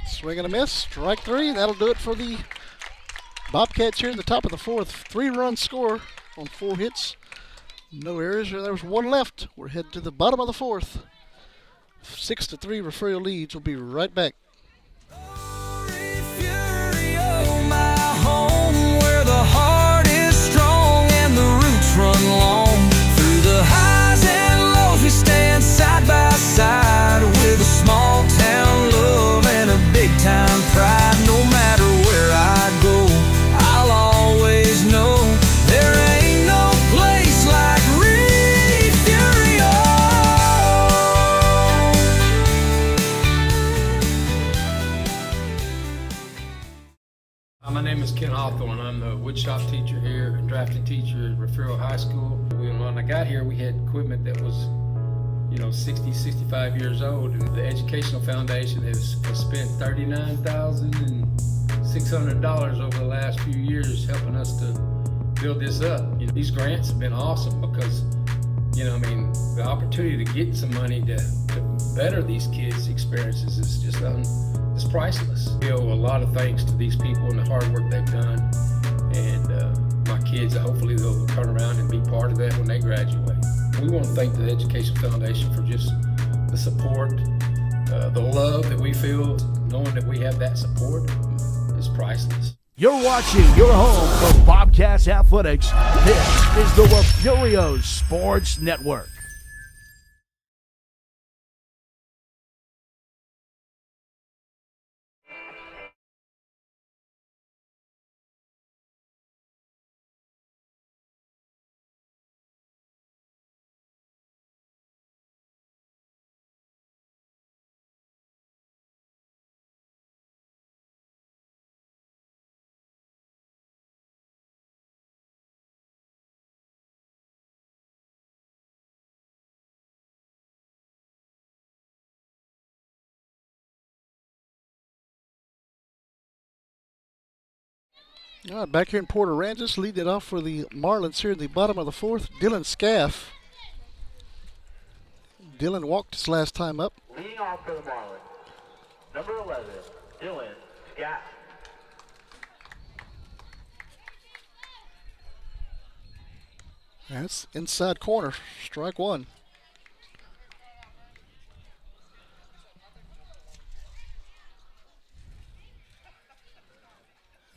Swing and a miss. Strike three. That'll do it for the Bobcats here in the top of the fourth. 3-run score on 4 hits No errors. There was one left. We're heading to the bottom of the fourth. 6-3 Refugio leads. We'll be right back. Refugio, my home, where the heart is strong and the roots run long. Through the highs and lows, we stand side by side with a small town love and a big time pride. No matter where I go, I'll always know there ain't no place like Refugio. My name is Ken Hawthorne. I'm the woodshop teacher here and drafting teacher at Refugio High School. When I got here, we had equipment that was, 60, 65 years old. And the Educational Foundation has spent $39,600 over the last few years helping us to build this up. These grants have been awesome because, the opportunity to get some money to better these kids' experiences is just it's priceless. We owe a lot of thanks to these people and the hard work they've done. And my kids, hopefully they'll turn around and be part of that when they graduate. We want to thank the Education Foundation for just the support, the love that we feel, knowing that we have that support is priceless. You're watching your home for Bobcats Athletics. This is the Refugio Sports Network. All right, back here in Port Aransas, leading it off for the Marlins here in the bottom of the fourth, Dylan Scaff. Dylan walked his last time up. Leading off for the Marlins, number 11, Dylan Scaff. That's inside corner, strike one.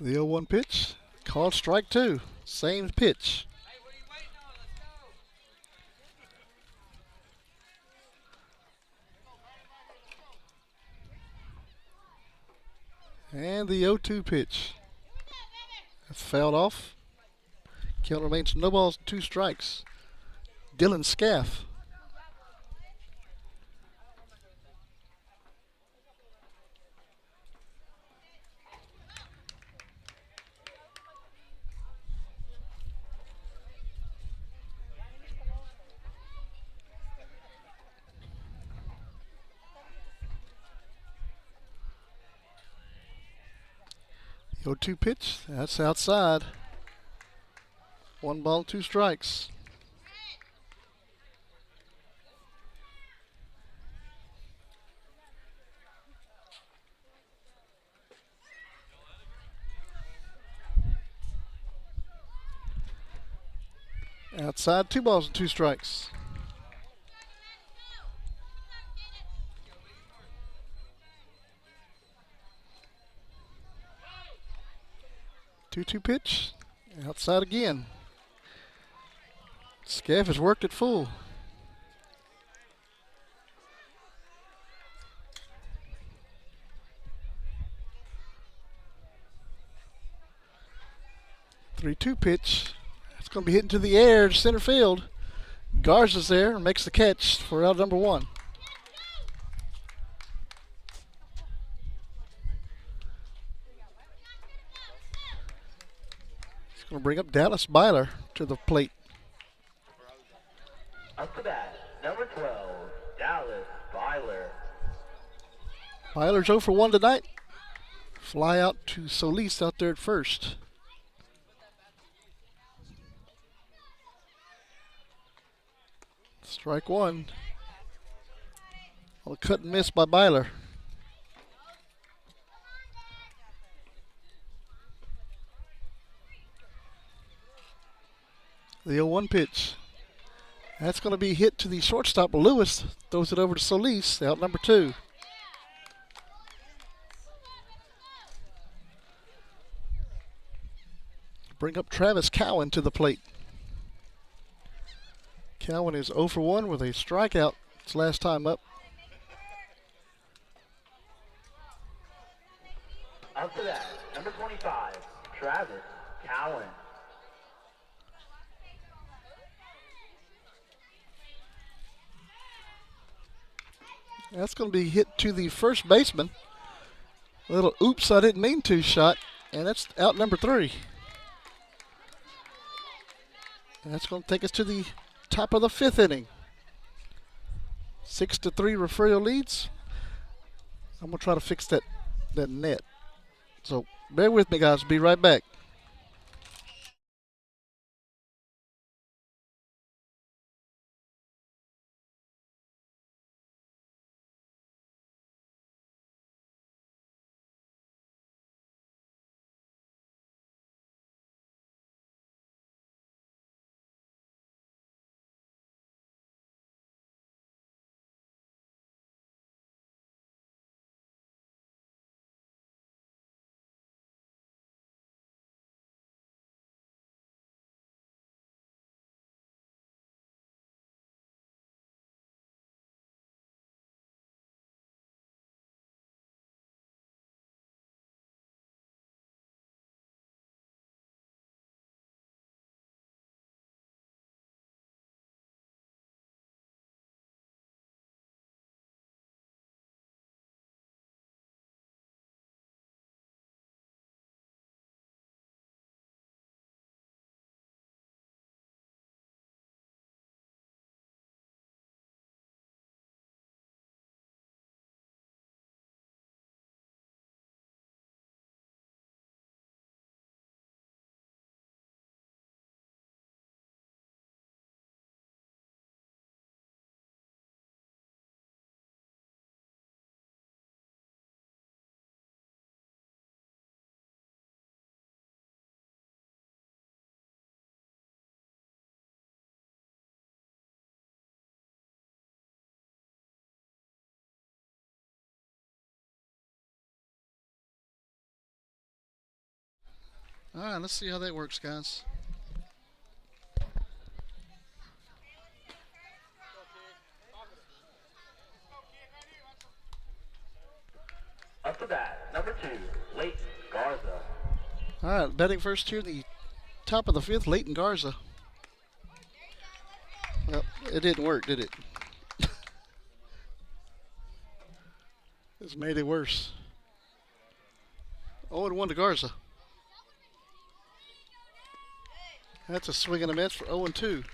The 0-1 pitch, called strike two, same pitch. And the 0-2 pitch. That's fouled off. Count remains no balls, 2 strikes. Dylan Scaff. The 0-2 pitch, that's outside. 1 ball, 2 strikes. Outside, 2 balls and 2 strikes. Two pitch, outside again. Scaff has worked it full. Three-two pitch. It's going to be hitting to the air to center field. Garza's there and makes the catch for out number 1. Going to bring up Dallas Byler to the plate. Up to bat, number 12, Dallas Byler. Byler's 0 for 1 tonight. Fly out to Solis out there at first. Strike 1. A cut and miss by Byler. The 0-1 pitch. That's going to be hit to the shortstop. Lewis throws it over to Solis, out number 2. Bring up Travis Cowan to the plate. Cowan is 0 for 1 with a strikeout. It's last time up. Up to that, number 25, Travis Cowan. That's going to be hit to the first baseman. A little oops, I didn't mean to shot, and that's out number 3. And that's going to take us to the top of the 5th inning. 6-3 Refugio leads. I'm going to try to fix that net. So bear with me, guys. Be right back. All right, let's see how that works, guys. Up to bat, number 2, Leighton Garza. All right, batting first here, the top of the 5th, Leighton Garza. Well, it didn't work, did it? It's made it worse. 0-1 to Garza. That's a swing and a miss for 0-2.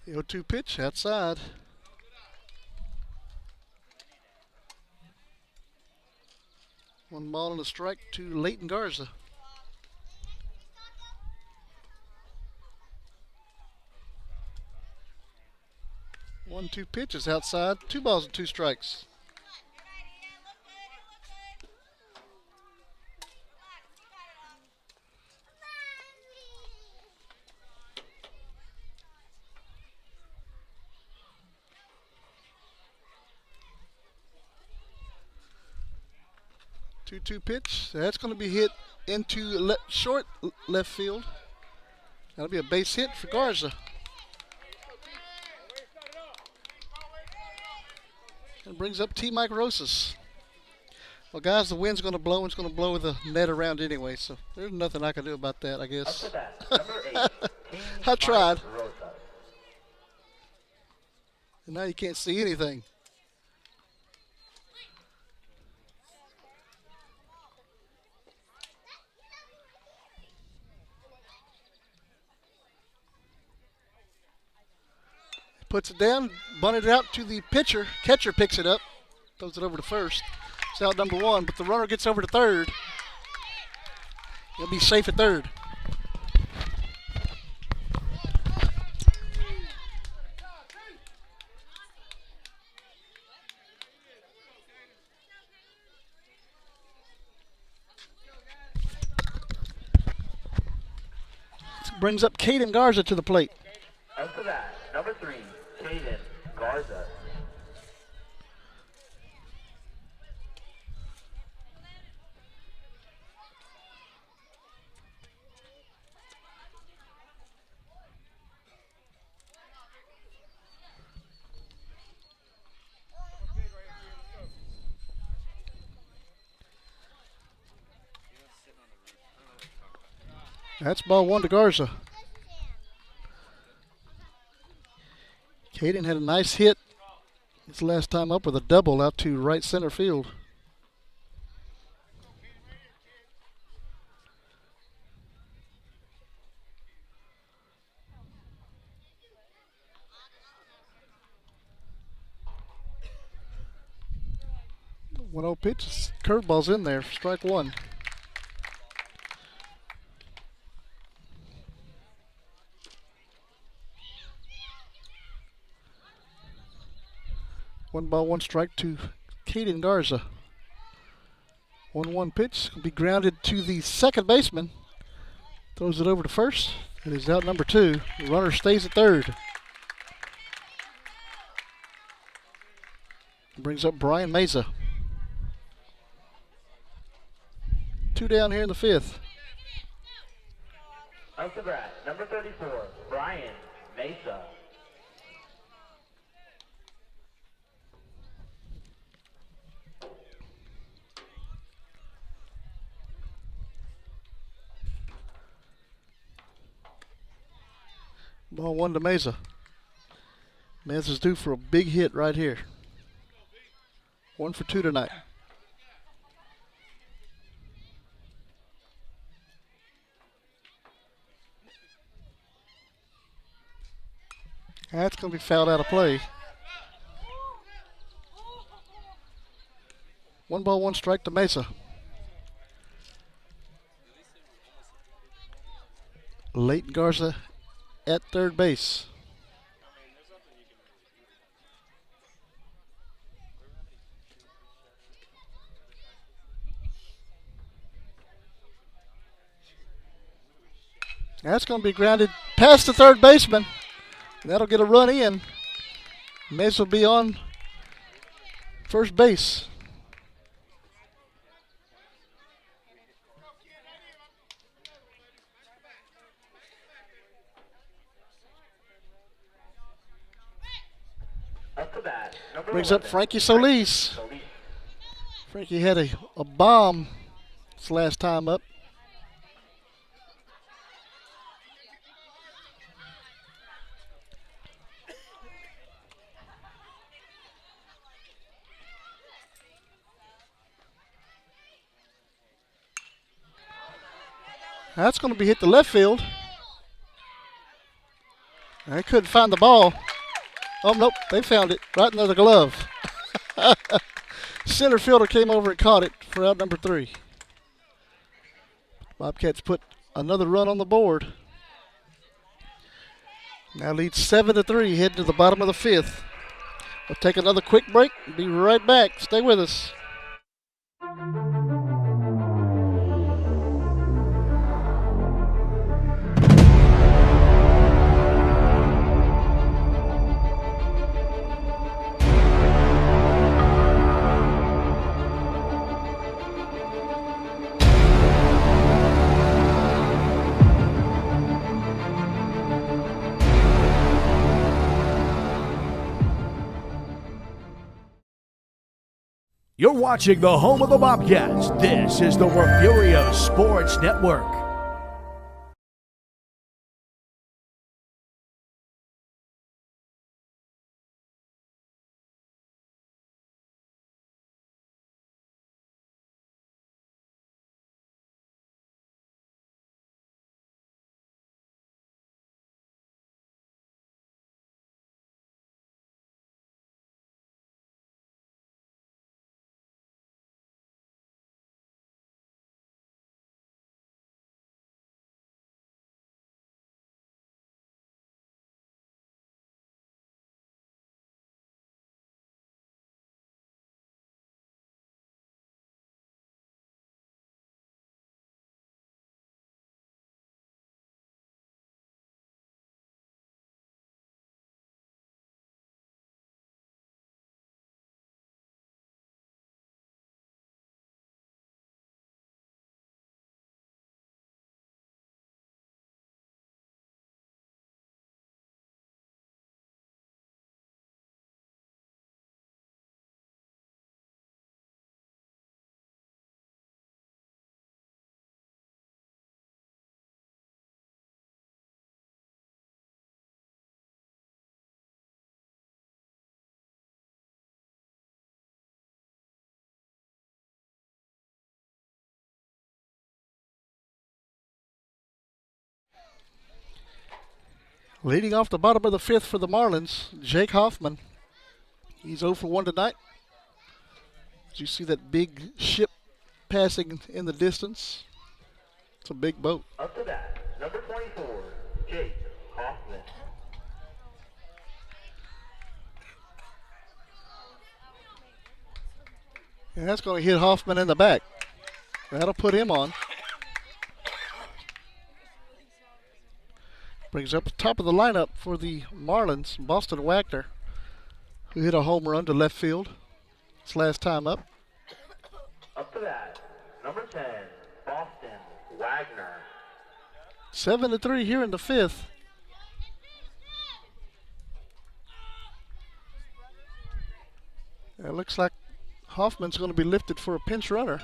The 0-2 pitch outside. One ball and a strike to Leighton Garza. One-two pitches outside. 2 balls and 2 strikes. Two pitch. That's going to be hit into short left field. That'll be a base hit for Garza. And brings up T. Mike Rosas. Well, guys, the wind's going to blow. It's going to blow the net around anyway, so there's nothing I can do about that, I guess. I tried. And now you can't see anything. Puts it down, bunted it out to the pitcher. Catcher picks it up, throws it over to first. It's out number 1, but the runner gets over to third. He'll be safe at third. brings up Caden Garza to the plate. After that, number 3, Caden Garza. That's ball 1 to Garza. Caden had a nice hit his last time up with a double out to right center field. One 0 pitch, curveball's in there, strike 1. One ball, 1 strike to Caden Garza. 1-1 pitch will be grounded to the second baseman. Throws it over to first. It is out number 2. The runner stays at third. Brings up Brian Mesa. 2 down here in the 5th. Up to bat, number 34, Brian Mesa. Ball 1 to Mesa. Mesa's due for a big hit right here. 1 for 2 tonight. That's going to be fouled out of play. 1 ball, 1 strike to Mesa. Leighton Garza at third base. That's going to be grounded past the third baseman. That'll get a run in. Mesa will be on first base. Brings up Frankie Solis. Frankie had a bomb his last time up. That's going to be hit to left field. They couldn't find the ball. Oh, nope, they found it right under the glove. Center fielder came over and caught it for out number 3. Bobcats put another run on the board. Now leads 7-3, heading to the bottom of the 5th. We'll take another quick break and be right back. Stay with us. You're watching the home of the Bobcats. This is the Refugio Sports Network. Leading off the bottom of the fifth for the Marlins, Jake Hoffman. He's 0 for 1 tonight. As you see that big ship passing in the distance. It's a big boat. Up to bat, number 24, Jake Hoffman. And that's going to hit Hoffman in the back. That'll put him on. Brings up the top of the lineup for the Marlins, Boston Wagner, who hit a home run to left field. His last time up. Up to bat, number 10, Boston Wagner. 7-3 here in the fifth. It looks like Hoffman's going to be lifted for a pinch runner.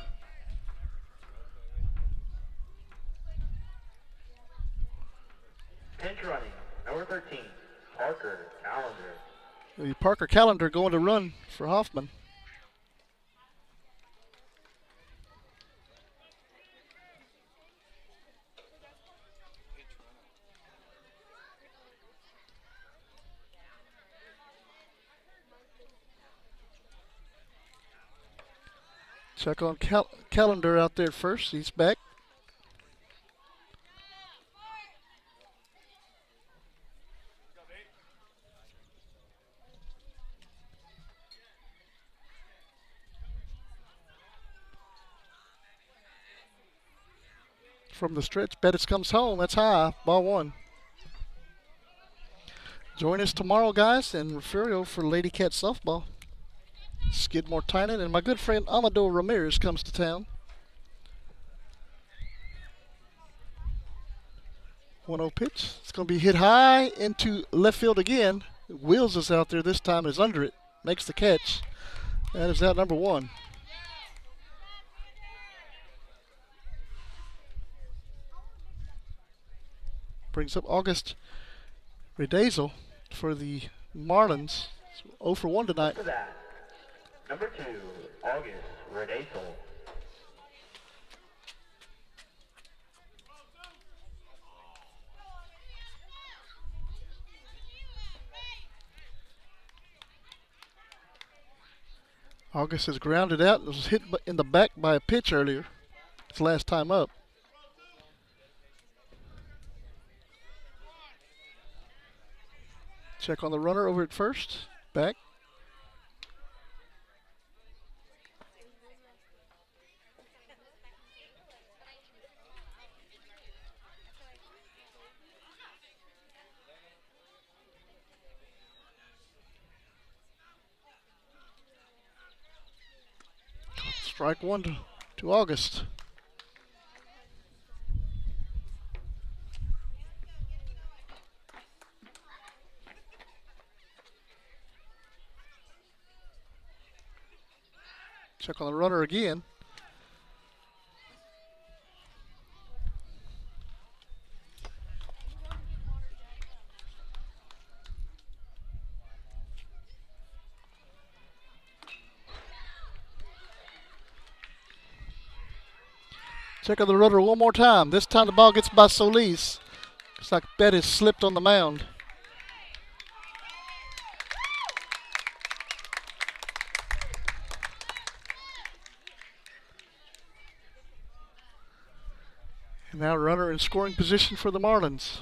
Pinch running, number 13, Parker Callender. The Parker Callender going to run for Hoffman. Check on Callender out there first. He's back. From the stretch, Bettis comes home. That's high. Ball one. Join us tomorrow, guys, in Refugio for Lady Cat softball. Skidmore Tynan and my good friend Amador Ramirez comes to town. 1-0 pitch. It's going to be hit high into left field again. Wheels is out there this time, is under it. Makes the catch. That is out number one. Brings up August Redazel for the Marlins. 0 for 1 tonight. After that, number 2, August Redazel. August is grounded out and was hit in the back by a pitch earlier. It's last time up. Check on the runner over at first. Back. Strike one to August. Check on the runner again. Check on the runner one more time. This time the ball gets by Solis. It's like Bettis slipped on the mound. And now runner in scoring position for the Marlins.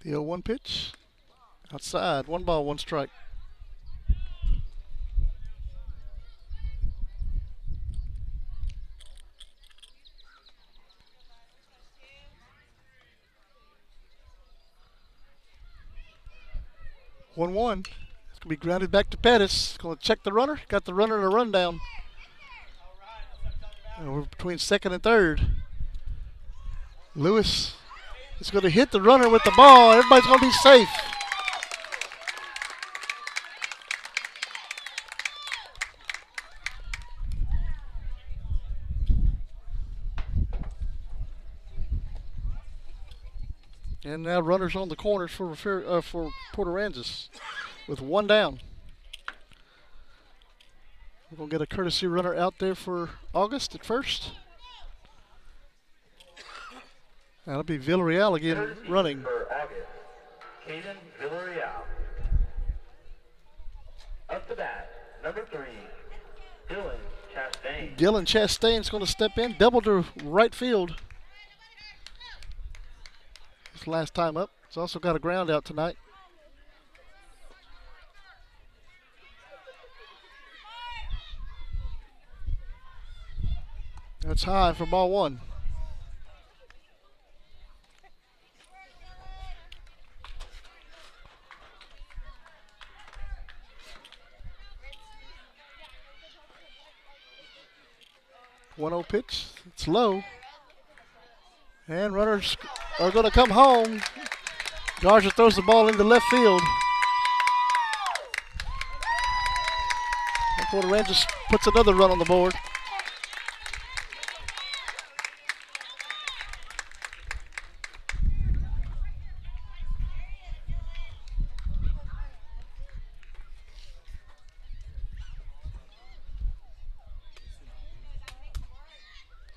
The 0-1 pitch. Outside. 1 ball, 1 strike. One. It's going to be grounded back to Pettis. Going to check the runner. Got the runner in a rundown. And we're between second and third. Lewis is going to hit the runner with the ball. Everybody's going to be safe. And now runners on the corners for Port Aransas with one down. We're going to get a courtesy runner out there for August at first. That'll be Villarreal again Courtesy running. For August, Caden Villarreal. Up to bat, number 3, Dylan Chastain. Dylan Chastain's going to step in, double to right field. His last time up. He's also got a ground out tonight. That's high for ball one. One-0 pitch. It's low. And runners are going to come home. Garza throws the ball into left field. And Port Aransas puts another run on the board.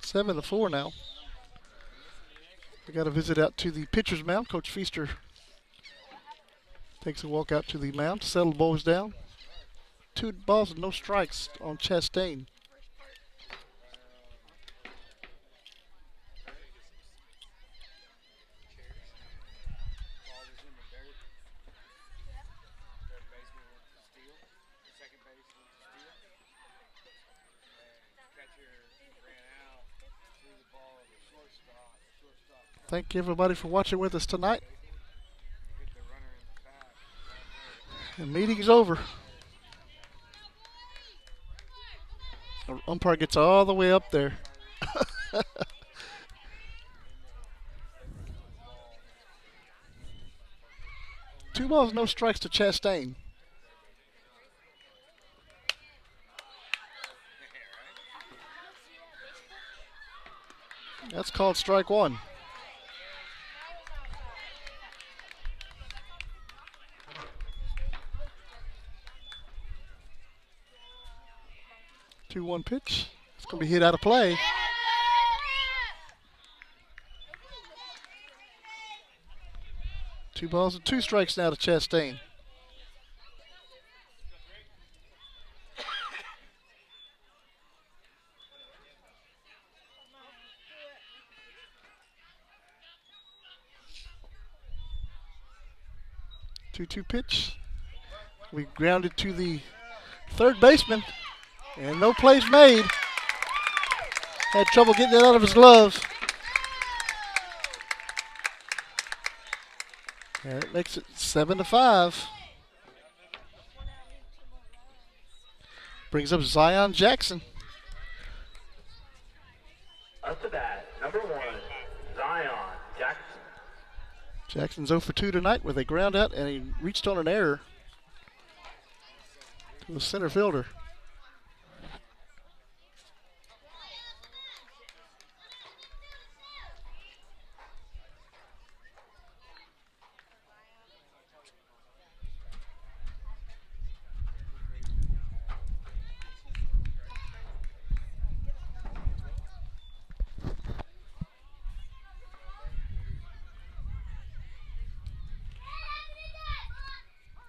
Seven to 4 now. We got a visit out to the pitcher's mound. Coach Feaster takes a walk out to the mound, settle the boys down. 2 balls and no strikes on Chastain. Thank you everybody for watching with us tonight. The meeting's over. The umpire gets all the way up there. 2 balls, no strikes to Chastain. That's called strike one. Two-one pitch. It's going to be hit out of play. Two balls and 2 strikes now to Chastain. Two-two pitch. We grounded to the third baseman, and no plays made. Had trouble getting it out of his gloves. And it makes it 7-5. Brings up Zion Jackson. Up to bat, number 1, Zion Jackson. Jackson's 0 for 2 tonight with a ground out, and he reached on an error to the center fielder.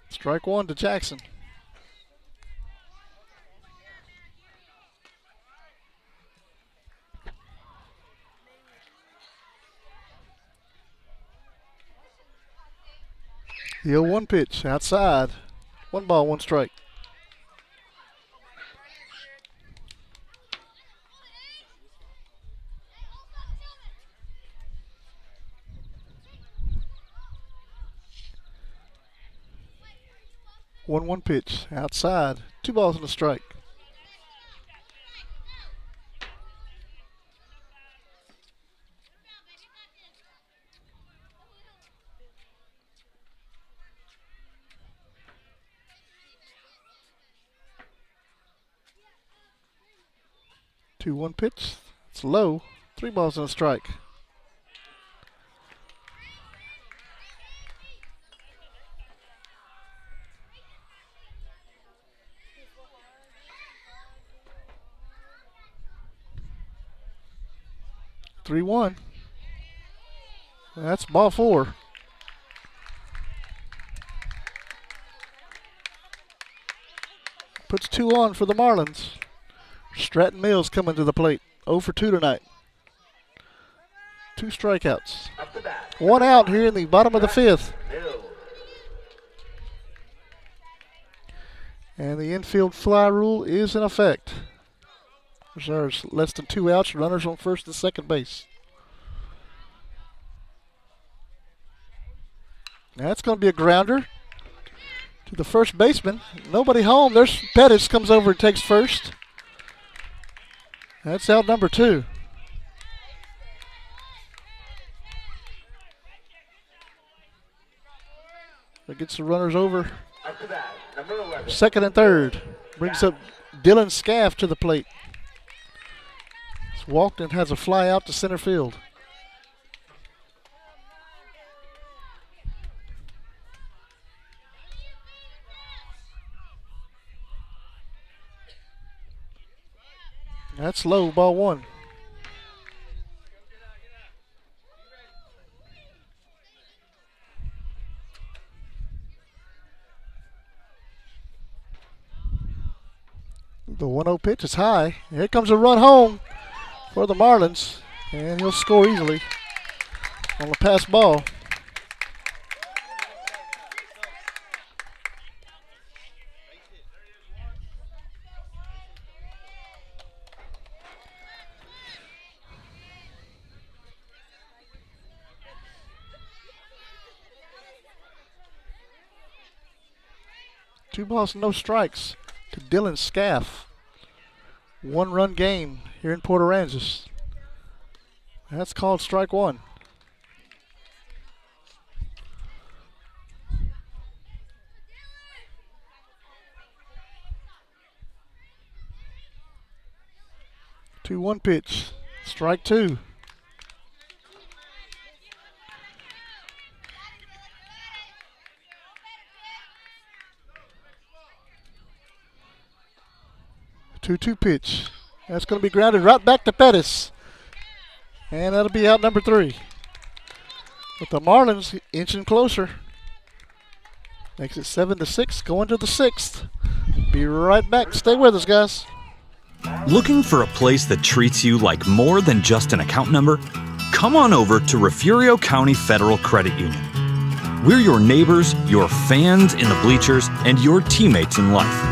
Strike one to Jackson. The 0-1 pitch outside. 1 ball, 1 strike. One pitch outside. 2 balls and a strike. Two-one pitch. It's low. 3 balls and a strike. 3-1. That's ball 4. Puts 2 on for the Marlins. Stratton Mills coming to the plate. 0 for 2 tonight. 2 strikeouts. 1 out here in the bottom of the 5th. And the infield fly rule is in effect. There's less than 2 outs, runners on first and second base. That's going to be a grounder to the first baseman. Nobody home. There's Pettis, comes over and takes first. That's out number 2. That gets the runners over. Second and third. Brings up Dylan Scaff to the plate. He's walked and has a fly out to center field. That's low, ball 1. The 1-0 pitch is high. Here comes a run home for the Marlins, and he'll score easily on the pass ball. Two balls, no strikes to Dylan Scaff. 1-run game here in Port Aransas. That's called strike 1. Two 1 pitch, strike 2. Two pitch. That's going to be grounded right back to Pettis. And that'll be out number 3. But the Marlins inching closer. Makes it 7-6, going to the 6th. Be right back. Stay with us, guys. Looking for a place that treats you like more than just an account number? Come on over to Refugio County Federal Credit Union. We're your neighbors, your fans in the bleachers, and your teammates in life.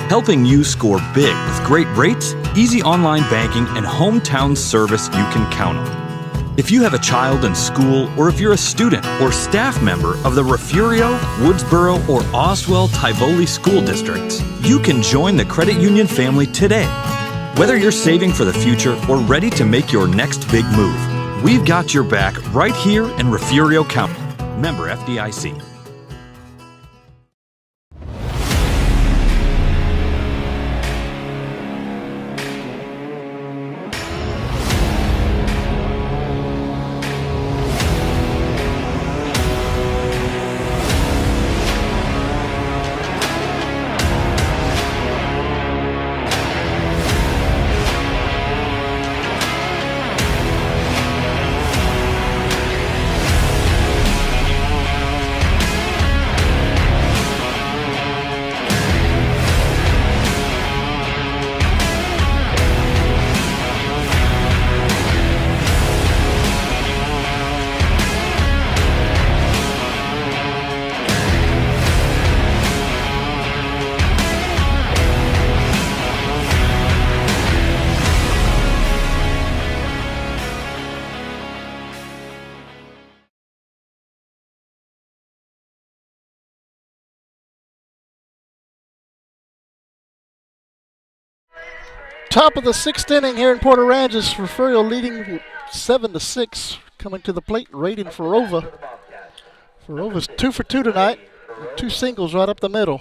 Helping you score big with great rates, easy online banking, and hometown service you can count on. If you have a child in school, or if you're a student or staff member of the Refugio, Woodsboro, or Oswell-Tivoli school districts, you can join the credit union family today. Whether you're saving for the future or ready to make your next big move, we've got your back right here in Refugio County. Member FDIC. Top of the 6th inning here in Port Aransas. Refugio leading 7-6. Coming to the plate, Raiden Farova. Farova's 2 for 2 tonight. 2 singles right up the middle.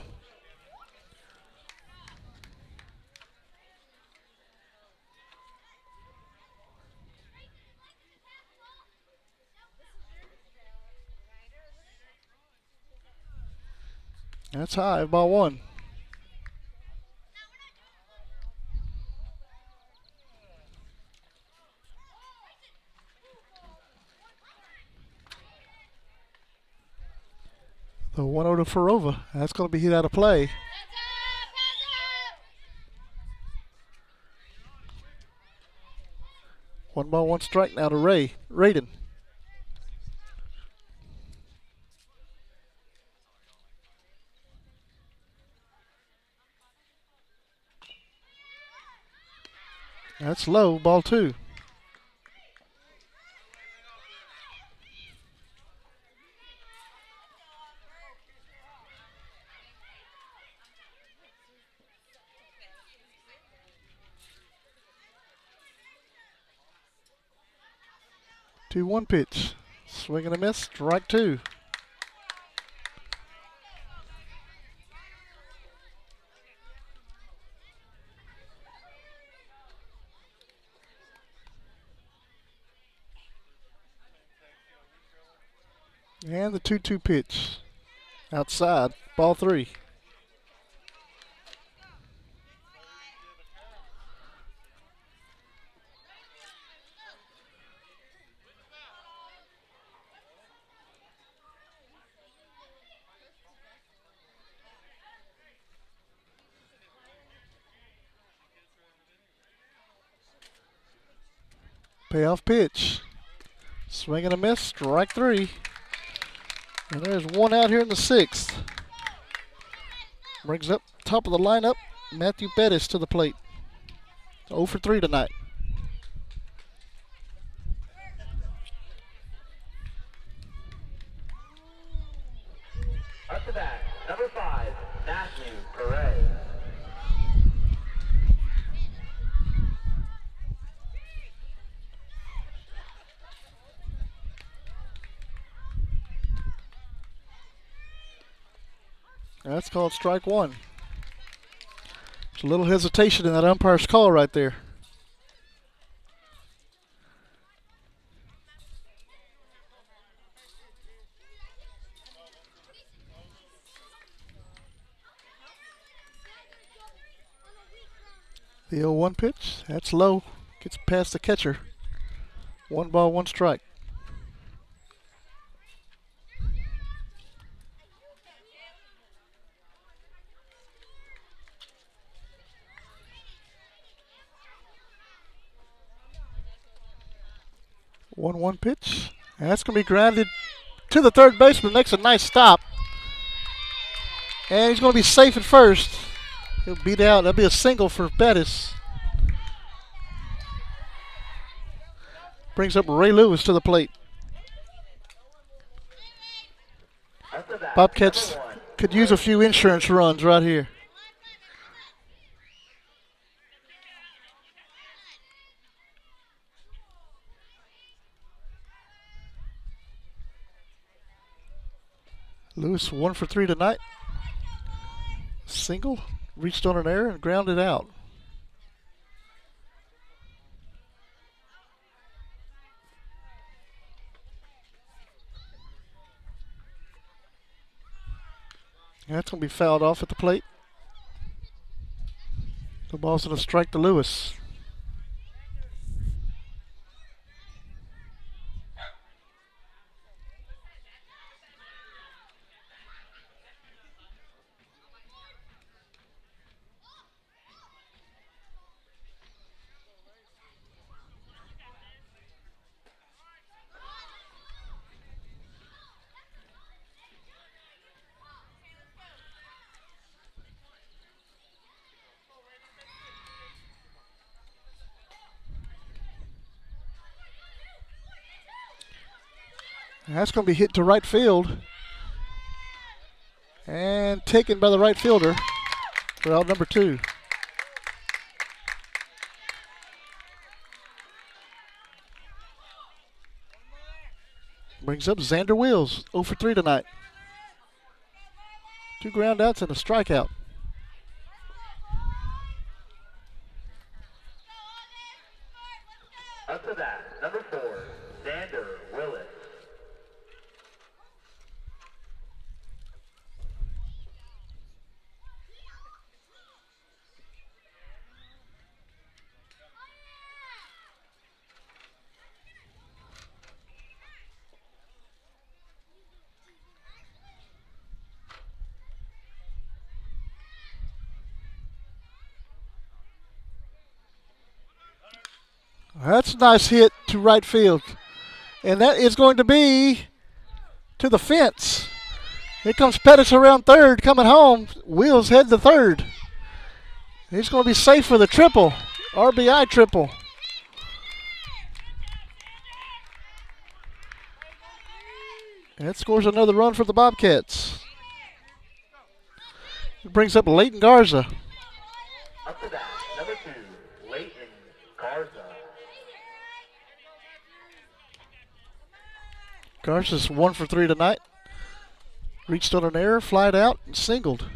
That's high, ball 1. The 1-0 to Farova. That's going to be hit out of play. One ball, one strike now to Raiden. That's low, ball 2. Two one pitch. Swing and a miss, strike 2. And the 2-2 pitch. Outside, ball 3. Payoff pitch. Swing and a miss, strike 3. And there's one out here in the 6th. Brings up top of the lineup, Matthew Bettis to the plate. 0 for 3 tonight. Up to bat, number 5, Matthew Perez. That's called strike 1. There's a little hesitation in that umpire's call right there. The 0-1 pitch, that's low, gets past the catcher. 1 ball, 1 strike. One pitch. And that's going to be grounded to the third baseman. Makes a nice stop. And he's going to be safe at first. He'll beat out. That'll be a single for Bettis. Brings up Ray Lewis to the plate. Bobcats could use a few insurance runs right here. Lewis 1 for 3 tonight. Single, reached on an error and grounded out. That's going to be fouled off at the plate. The ball's going to strike to Lewis. That's going to be hit to right field. And taken by the right fielder for out number 2. Brings up Xander Wills, 0 for 3 tonight. 2 ground outs and a strikeout. Up to that, number 4, Xander Willis. That's a nice hit to right field. And that is going to be to the fence. Here comes Pettis around third, coming home. Wheels head to third. He's going to be safe for the triple, RBI triple. And that scores another run for the Bobcats. It brings up Leighton Garza. Up to bat, number 2, Leighton Garza. Garza's 1 for 3 tonight. Reached on an error, flied out, and singled.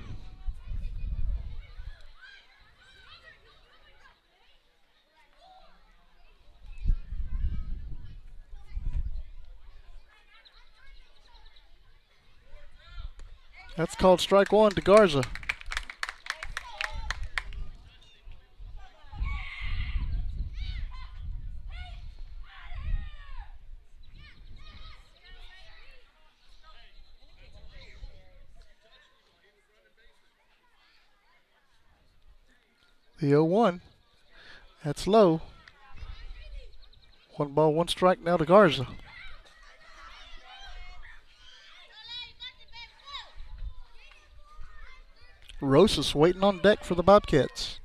That's called strike 1 to Garza. The 0-1. That's low. 1 ball, 1 strike now to Garza. Rosas waiting on deck for the Bobcats.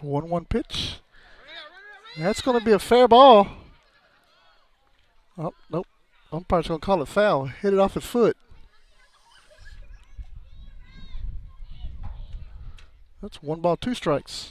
The 1-1 pitch. That's going to be a fair ball. Oh, nope. Umpire's going to call it foul. Hit it off his foot. That's 1 ball, 2 strikes.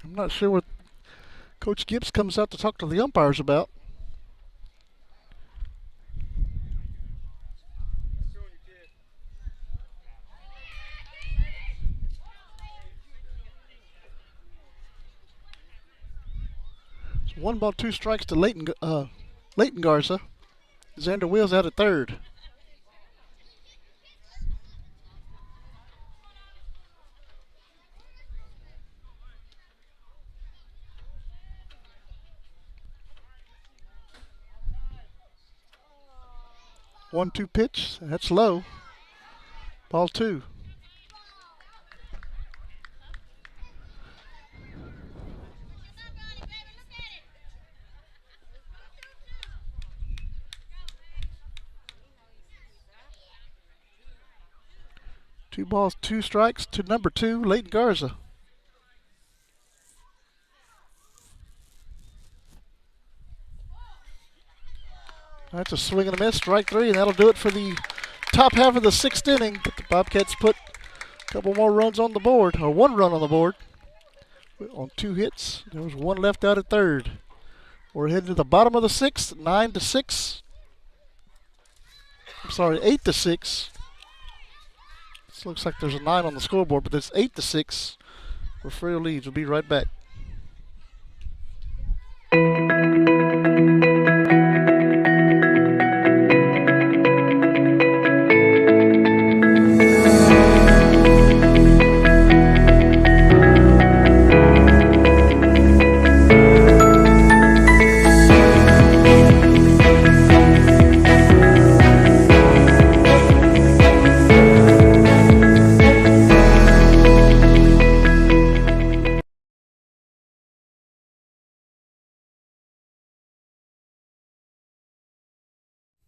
I'm not sure what Coach Gibbs comes out to talk to the umpires about. It's 1 ball, 2 strikes to Leighton Garza. Xander Wheels out at third. One-two pitch. That's low. Ball 2. Two balls, 2 strikes to number 2, Leighton Garza. That's a swing and a miss, strike 3, and that'll do it for the top half of the 6th inning. But the Bobcats put a couple more runs on the board, or 1 run on the board on 2 hits. There was 1 left out at third. We're heading to the bottom of the 6th, 9-6. I'm sorry, 8-6. This looks like there's a 9 on the scoreboard, but it's 8-6. Refugio leads. We'll be right back.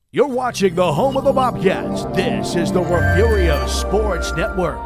You're watching the home of the Bobcats. This is the Refugio Sports Network.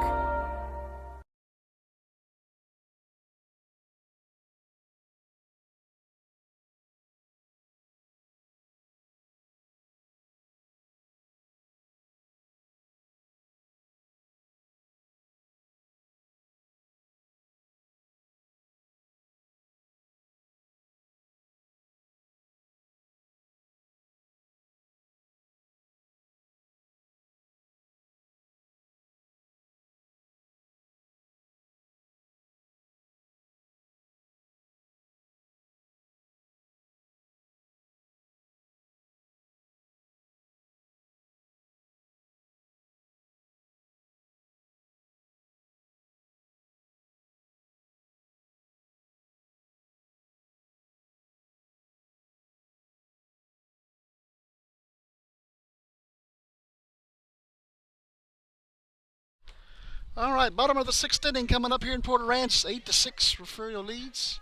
All right, bottom of the 6th inning coming up here in Port Aransas. 8-6, Refugio leads.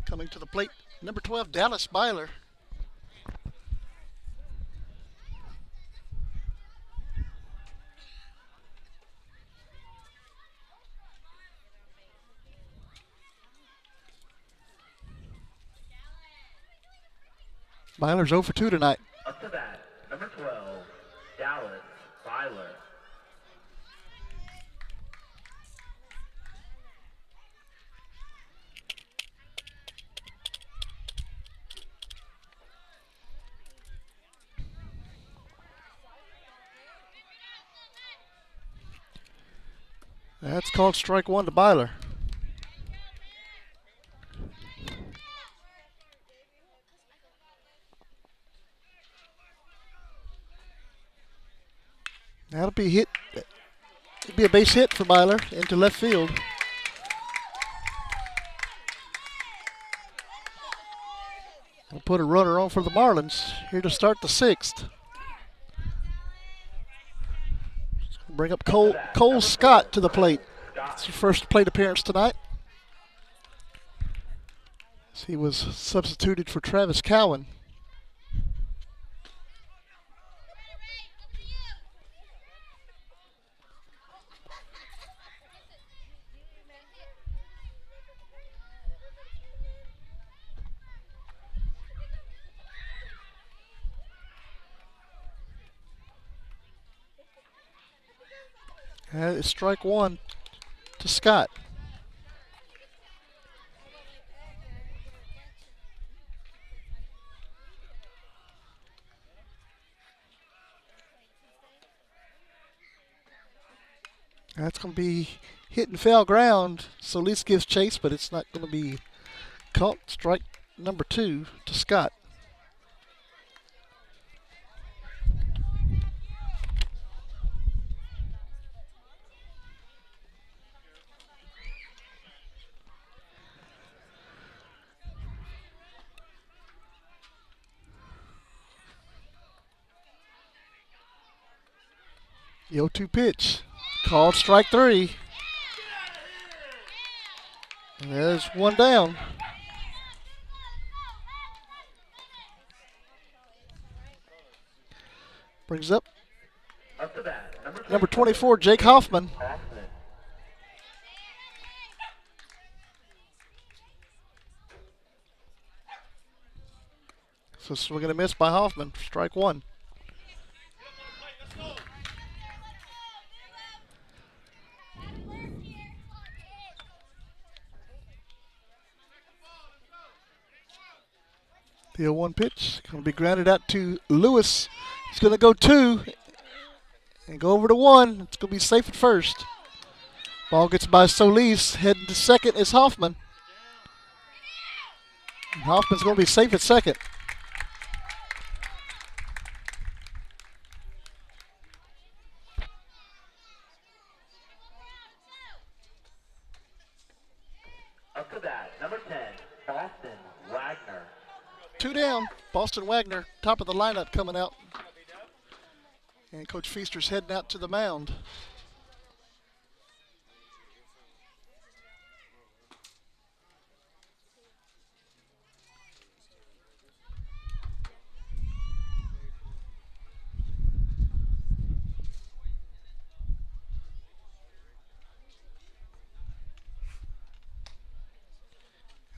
Coming to the plate, number 12, Dallas Byler. Byler's 0 for 2 tonight. Up to bat, number 12, Dallas Byler. That's called strike 1 to Byler. That'll be hit. It'll be a base hit for Byler into left field. We'll put a runner on for the Marlins here to start the 6th. Bring up Cole Scott to the plate. It's his first plate appearance tonight. He was substituted for Travis Cowan. And it's strike 1 to Scott. That's going to be hitting foul ground. Solis gives chase, but it's not going to be caught. Strike number 2 to Scott. The 0-2 pitch, called strike 3. And there's one down. Brings up Up to bat, number 24, Jake Hoffman. So we're going to miss by Hoffman, strike 1. The 0-1 pitch going to be grounded out to Lewis. He's going to go 2 and go over to 1. It's going to be safe at first. Ball gets by Solis. Heading to second is Hoffman. And Hoffman's going to be safe at second. Up to bat, number 10, Boston Wagner. 2 down. Boston Wagner, top of the lineup, coming out. And Coach Feaster's heading out to the mound.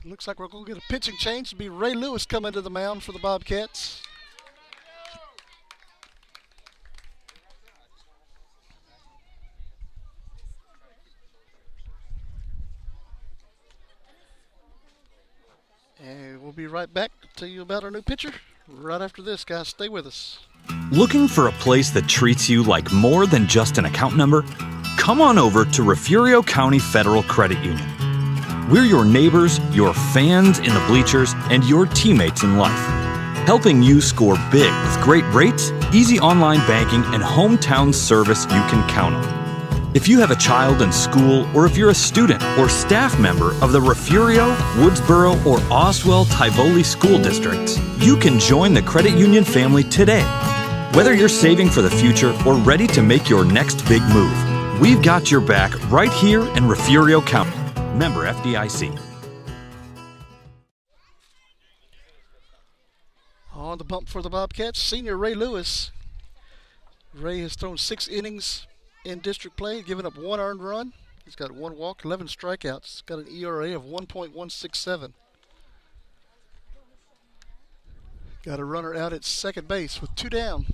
Looks like we're going to get a pitching change. It'll be Ray Lewis coming to the mound for the Bobcats. And we'll be right back to tell you about our new pitcher right after this, guys. Stay with us. Looking for a place that treats you like more than just an account number? Come on over to Refugio County Federal Credit Union. We're your neighbors, your fans in the bleachers, and your teammates in life. Helping you score big with great rates, easy online banking, and hometown service you can count on. If you have a child in school, or if you're a student or staff member of the Refugio, Woodsboro, or Oswell-Tivoli school districts, you can join the credit union family today. Whether you're saving for the future or ready to make your next big move, We've got your back right here in Refugio County. Member FDIC. On the bump for the Bobcats, senior Ray Lewis. Ray has thrown 6 innings in district play, given up 1 earned run. He's got 1 walk, 11 strikeouts. He's got an ERA of 1.167. Got a runner out at second base with 2 down.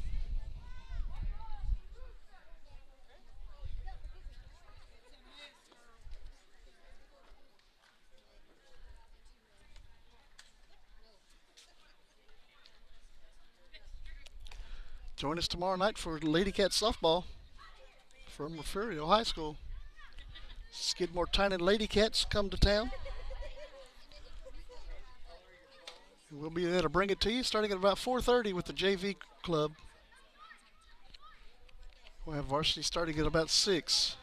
Join us tomorrow night for Lady Cat softball from Refugio High School. Skidmore Tynan Lady Cats come to town. We'll be there to bring it to you starting at about 4:30 with the JV club. We'll have varsity starting at about 6.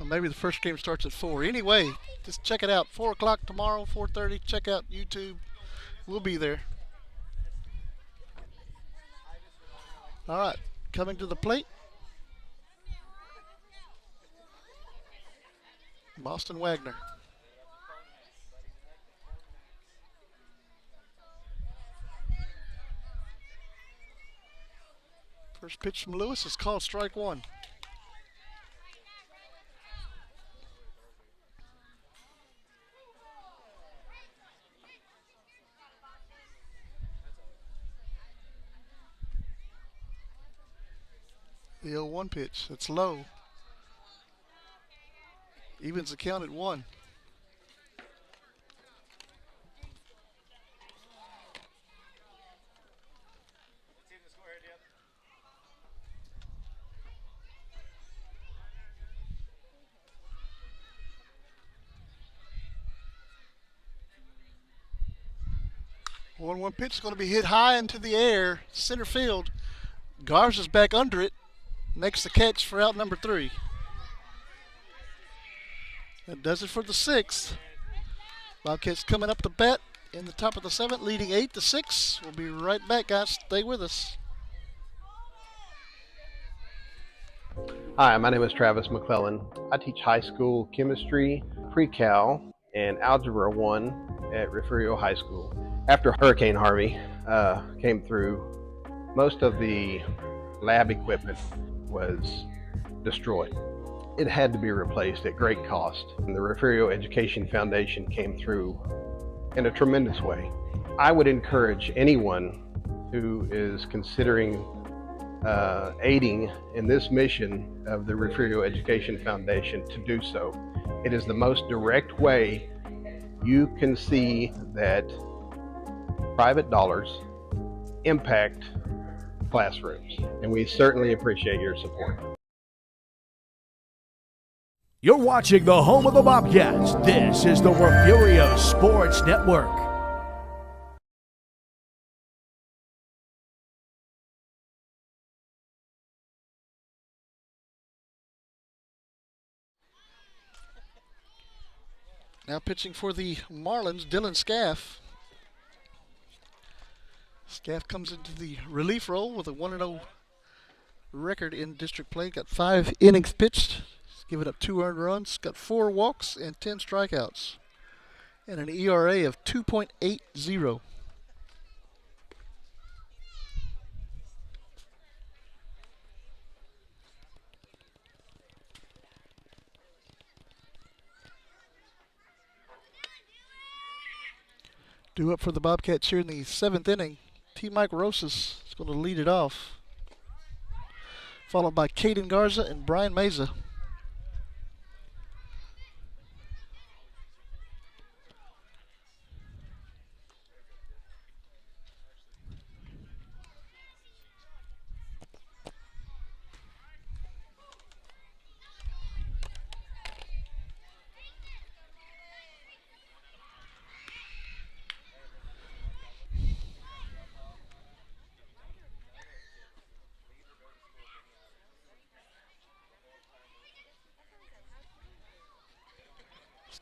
Well, maybe the first game starts at 4. Anyway, just check it out. 4 o'clock tomorrow, 4:30. Check out YouTube. We'll be there. All right, coming to the plate, Boston Wagner. First pitch from Lewis is called strike 1. The 0-1 pitch. It's low. Evens the count at 1. One pitch is going to be hit high into the air, center field. Garza's back under it. Makes the catch for out number 3. That does it for the 6th. Bobcats coming up to bat in the top of the 7th, leading 8-6. We'll be right back, guys. Stay with us. Hi, my name is Travis McClellan. I teach high school chemistry, pre-cal, and algebra 1 at Refugio High School. After Hurricane Harvey came through, most of the lab equipment was destroyed. It had to be replaced at great cost, and the Refugio Education Foundation came through in a tremendous way. I would encourage anyone who is considering aiding in this mission of the Refugio Education Foundation to do so. It is the most direct way you can see that private dollars impact classrooms, and we certainly appreciate your support. You're watching the home of the Bobcats. This is the Refugio Sports Network. Now pitching for the Marlins, Dylan Scaff. Scaff comes into the relief role with a 1-0 record in district play. Got 5 innings pitched. He's given up 2 earned runs. Got 4 walks and 10 strikeouts. And an ERA of 2.80. Due up for the Bobcats here in the 7th inning. T. Mike Rosas is going to lead it off, followed by Caden Garza and Brian Meza.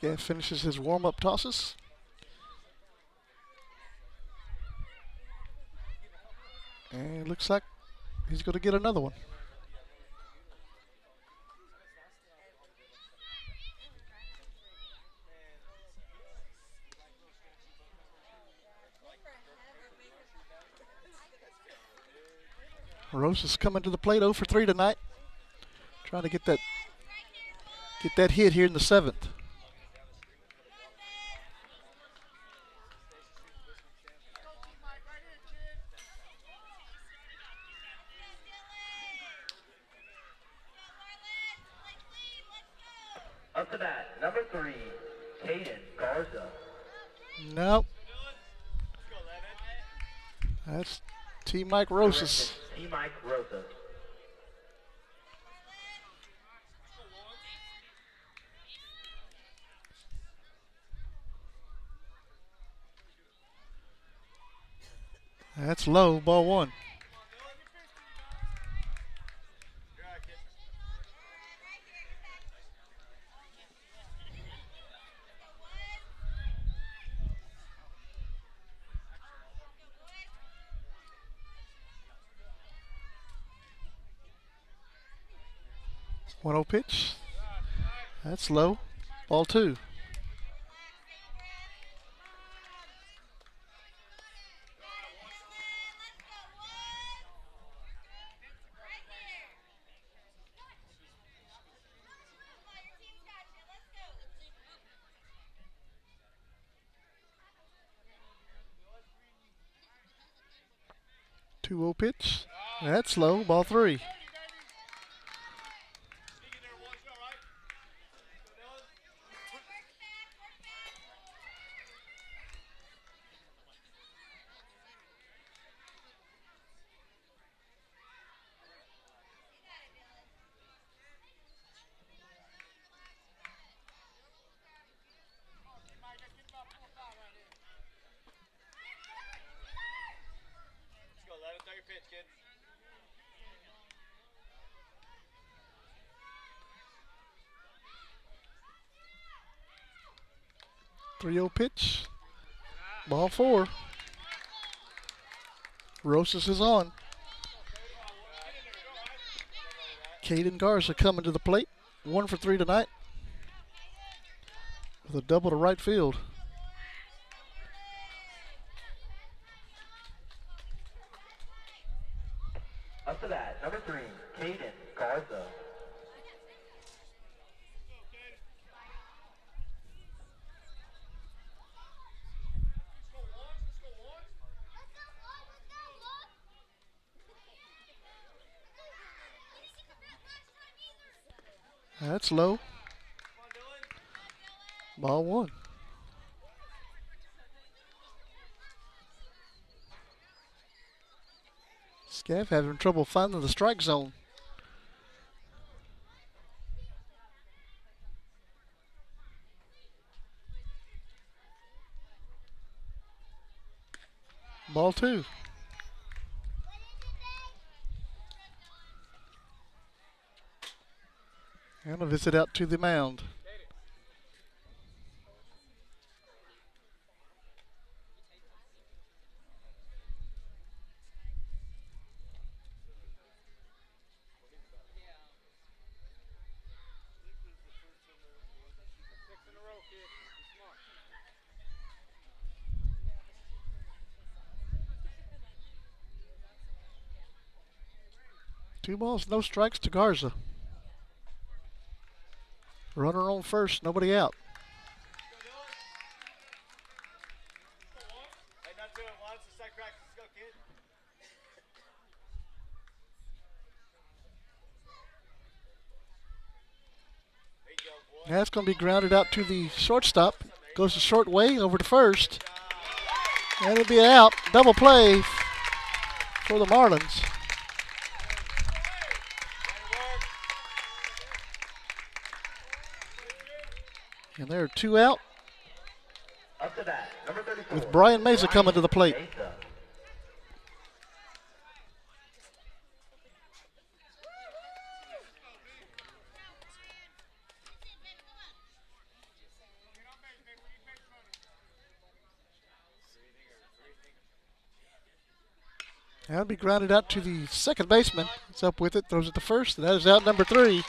Scaff finishes his warm-up tosses. And It looks like he's going to get another one. Rose is coming to the plate 0 for 3 tonight. Trying to get that hit here in the 7th. Up to bat, number 3, Caden Garza. Nope. That's T. Mike Rosas. T. Mike Rosas. That's low, ball 1. One 0 pitch. That's low. Ball 2. Two 0 pitch. That's low. Ball 3. Let's go, let him throw your pitch, kid. 3-0 pitch. Ball 4. Rosas is on. Caden Garza coming to the plate. 1 for 3 tonight. With a double to right field. Up to that, number 3, Caden Garza. That's low. Ball 1. Scav having trouble finding the strike zone. Ball 2. And a visit out to the mound. Two balls, no strikes to Garza. Runner on first, nobody out. That's going to be grounded out to the shortstop. Goes the short way over to first. And it'll be an out. Double play for the Marlins. And there are 2 out. Up to that, number 34. With Brian Mesa coming to the plate. Mesa. That'll be grounded out to the second baseman. It's up with it, throws it to first, and that is out number 3.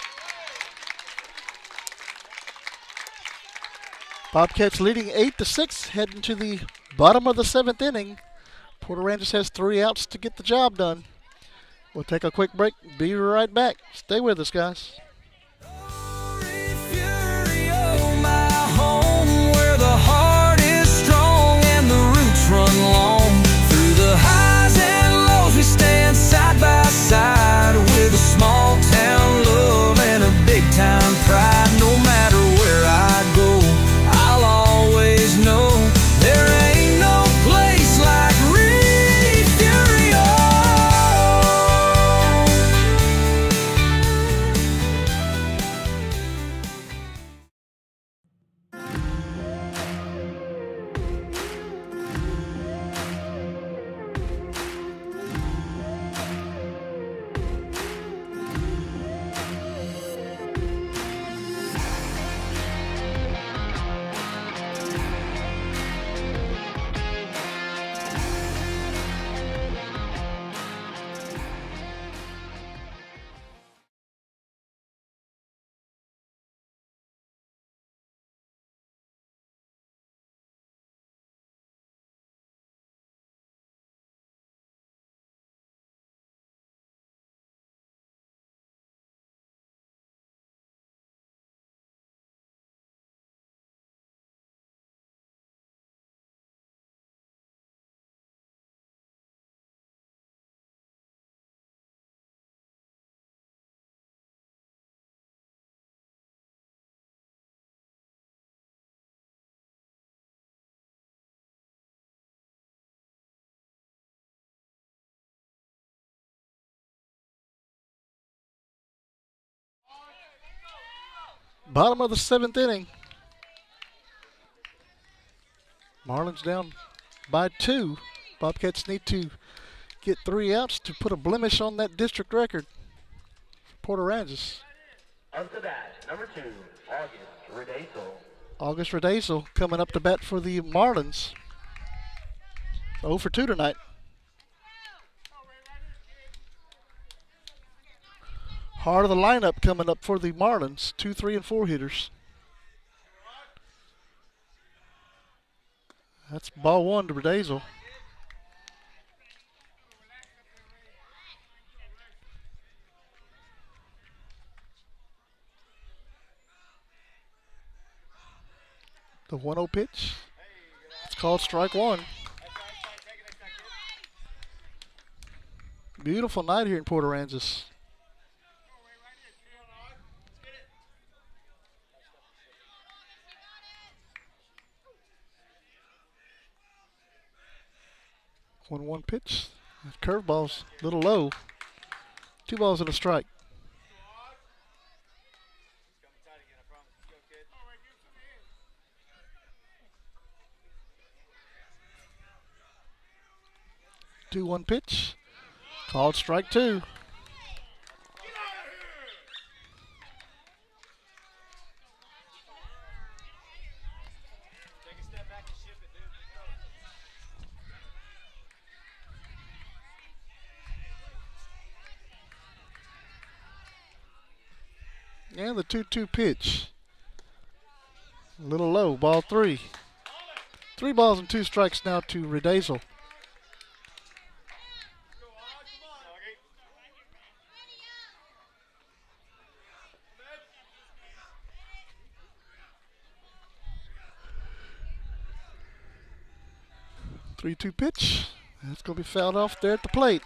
Bobcats leading 8-6, heading to the bottom of the 7th inning. Port Aransas has 3 outs to get the job done. We'll take a quick break. Be right back. Stay with us, guys. Refugio, my home, where the heart is strong and the roots run long. Through the highs and lows, we stand side by side with a small town love and a big time pride. No matter where I go, I'll always know there ain't no place like Refugio. Bottom of the 7th inning. Marlins down by 2. Bobcats need to get 3 outs to put a blemish on that district record for Port Aransas. Up to bat, number 2, August Redaisel. August Redaisel coming up to bat for the Marlins. 0 for 2 tonight. Heart of the lineup coming up for the Marlins. 2, 3, and 4 hitters. That's ball 1 to Redaisel. The 1-0 pitch. It's called strike 1. Beautiful night here in Port Aransas. One pitch. Curveball's a little low. 2 balls and a strike. Two 1 pitch. Called strike 2. And the 2-2 pitch. A little low, ball 3. 3 balls and 2 strikes now to Redaisel. Three-two pitch. That's going to be fouled off there at the plate.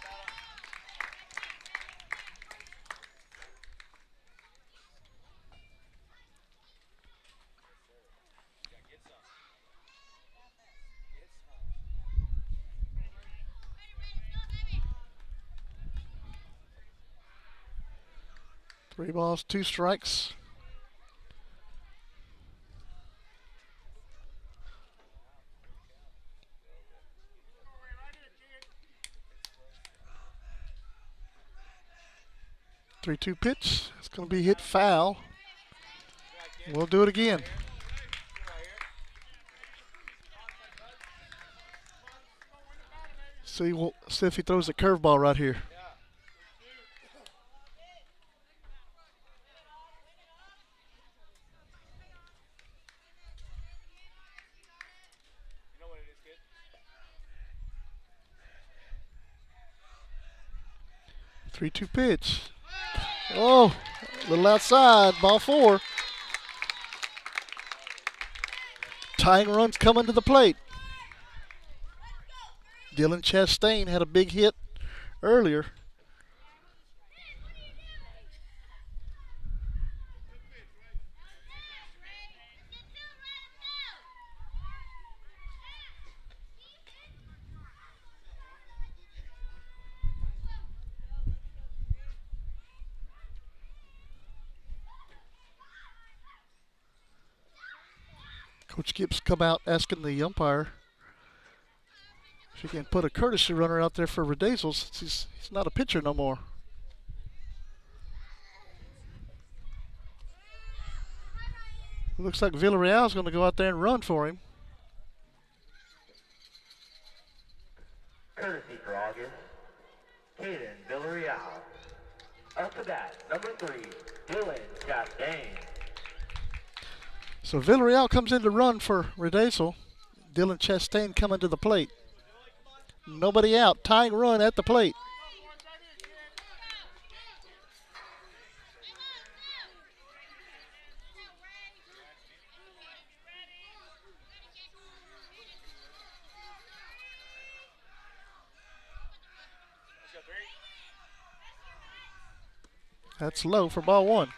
Three balls, 2 strikes. Three-two pitch. It's going to be hit foul. We'll do it again. See if he throws a curveball right here. Three-two pitch. Oh, a little outside. Ball 4. Tying runs coming to the plate. Dylan Chastain had a big hit earlier. Coach Gibbs come out asking the umpire if he can put a courtesy runner out there for Redazel since he's not a pitcher no more. It looks like Villarreal's going to go out there and run for him. Courtesy for August, Caden Villarreal. Up to bat, number 3, Dylan Chastain. So Villarreal comes in to run for Redazel. Dylan Chastain coming to the plate. Nobody out. Tying run at the plate. That's low for ball 1.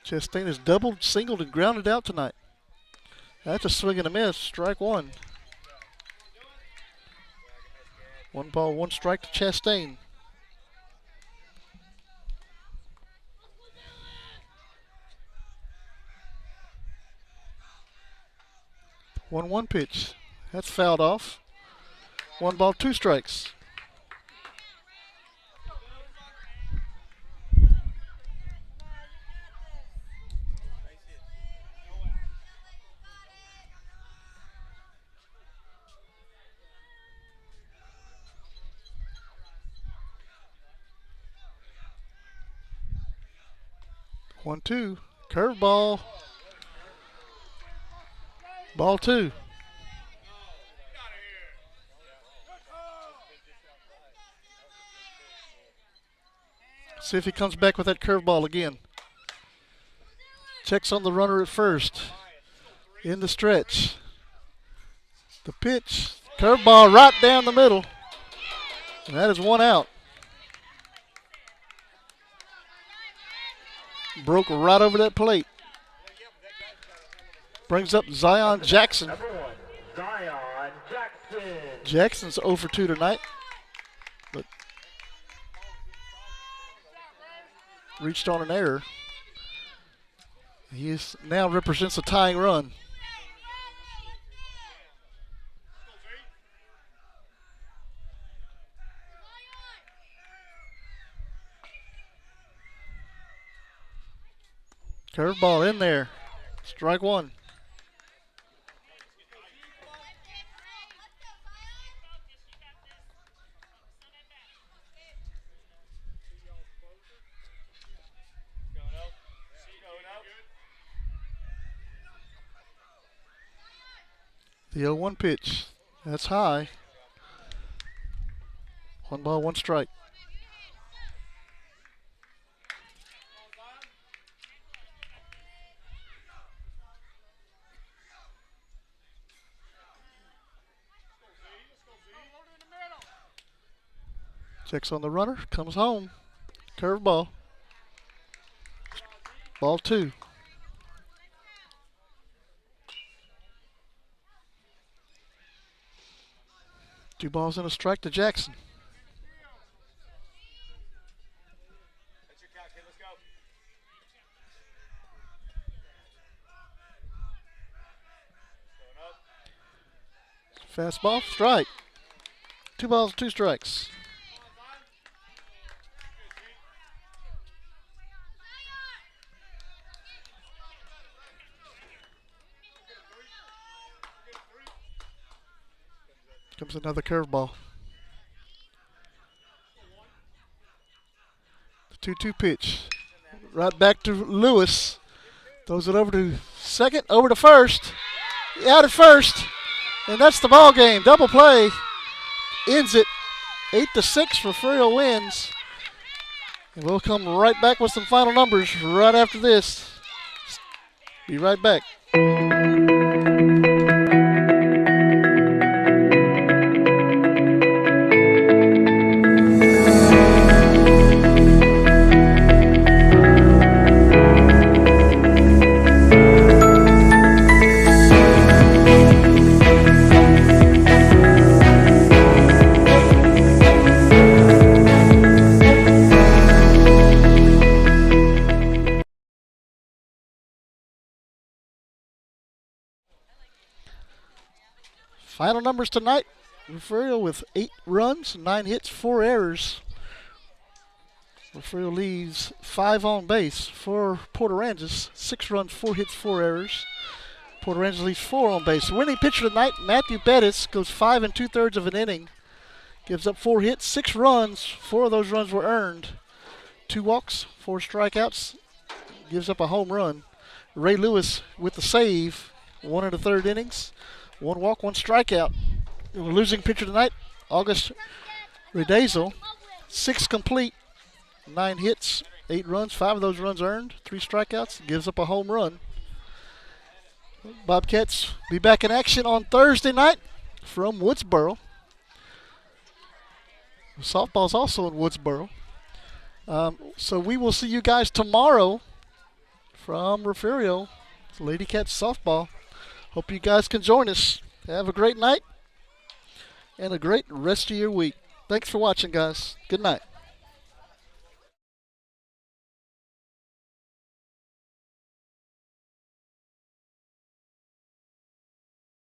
Chastain is doubled, singled, and grounded out tonight. That's a swing and a miss. Strike 1. 1 ball, 1 strike to Chastain. 1-1 pitch. That's fouled off. 1 ball, 2 strikes. One, 2. Curveball. Ball 2. See if he comes back with that curveball again. Checks on the runner at first. In the stretch. The pitch. Curveball right down the middle. And that is 1 out. Broke right over that plate. Brings up Zion Jackson. Number 1, Zion Jackson. Jackson's 0 for 2 tonight. But reached on an error. He now represents a tying run. Curveball in there. Strike 1. The 0-1 pitch. That's high. 1 ball, 1 strike. Checks on the runner, comes home. Curveball. Ball 2. Two balls and a strike to Jackson. Fastball, strike. 2 balls, 2 strikes. Comes another curveball. The 2-2 pitch. Right back to Lewis. Throws it over to second, over to first. Out at first. And that's the ball game. Double play. Ends it 8-6. Refugio wins. And we'll come right back with some final numbers right after this. Be right back. Final numbers tonight. Refugio with 8 runs, 9 hits, 4 errors. Refugio leaves 5 on base for Port Aransas. 6 runs, 4 hits, 4 errors. Port Aransas leaves 4 on base. The winning pitcher tonight, Matthew Bettis, goes 5 2/3 of an inning. Gives up 4 hits, 6 runs. 4 of those runs were earned. 2 walks, 4 strikeouts. Gives up a home run. Ray Lewis with the save. 1 1/3 innings. 1 walk, 1 strikeout. The losing pitcher tonight, August Redazel. 6 complete, 9 hits, 8 runs. 5 of those runs earned, 3 strikeouts. Gives up a home run. Bobcats be back in action on Thursday night from Woodsboro. Softball's also in Woodsboro. So we will see you guys tomorrow from Refugio. Lady Cats softball. Hope you guys can join us. Have a great night and a great rest of your week. Thanks for watching, guys. Good night.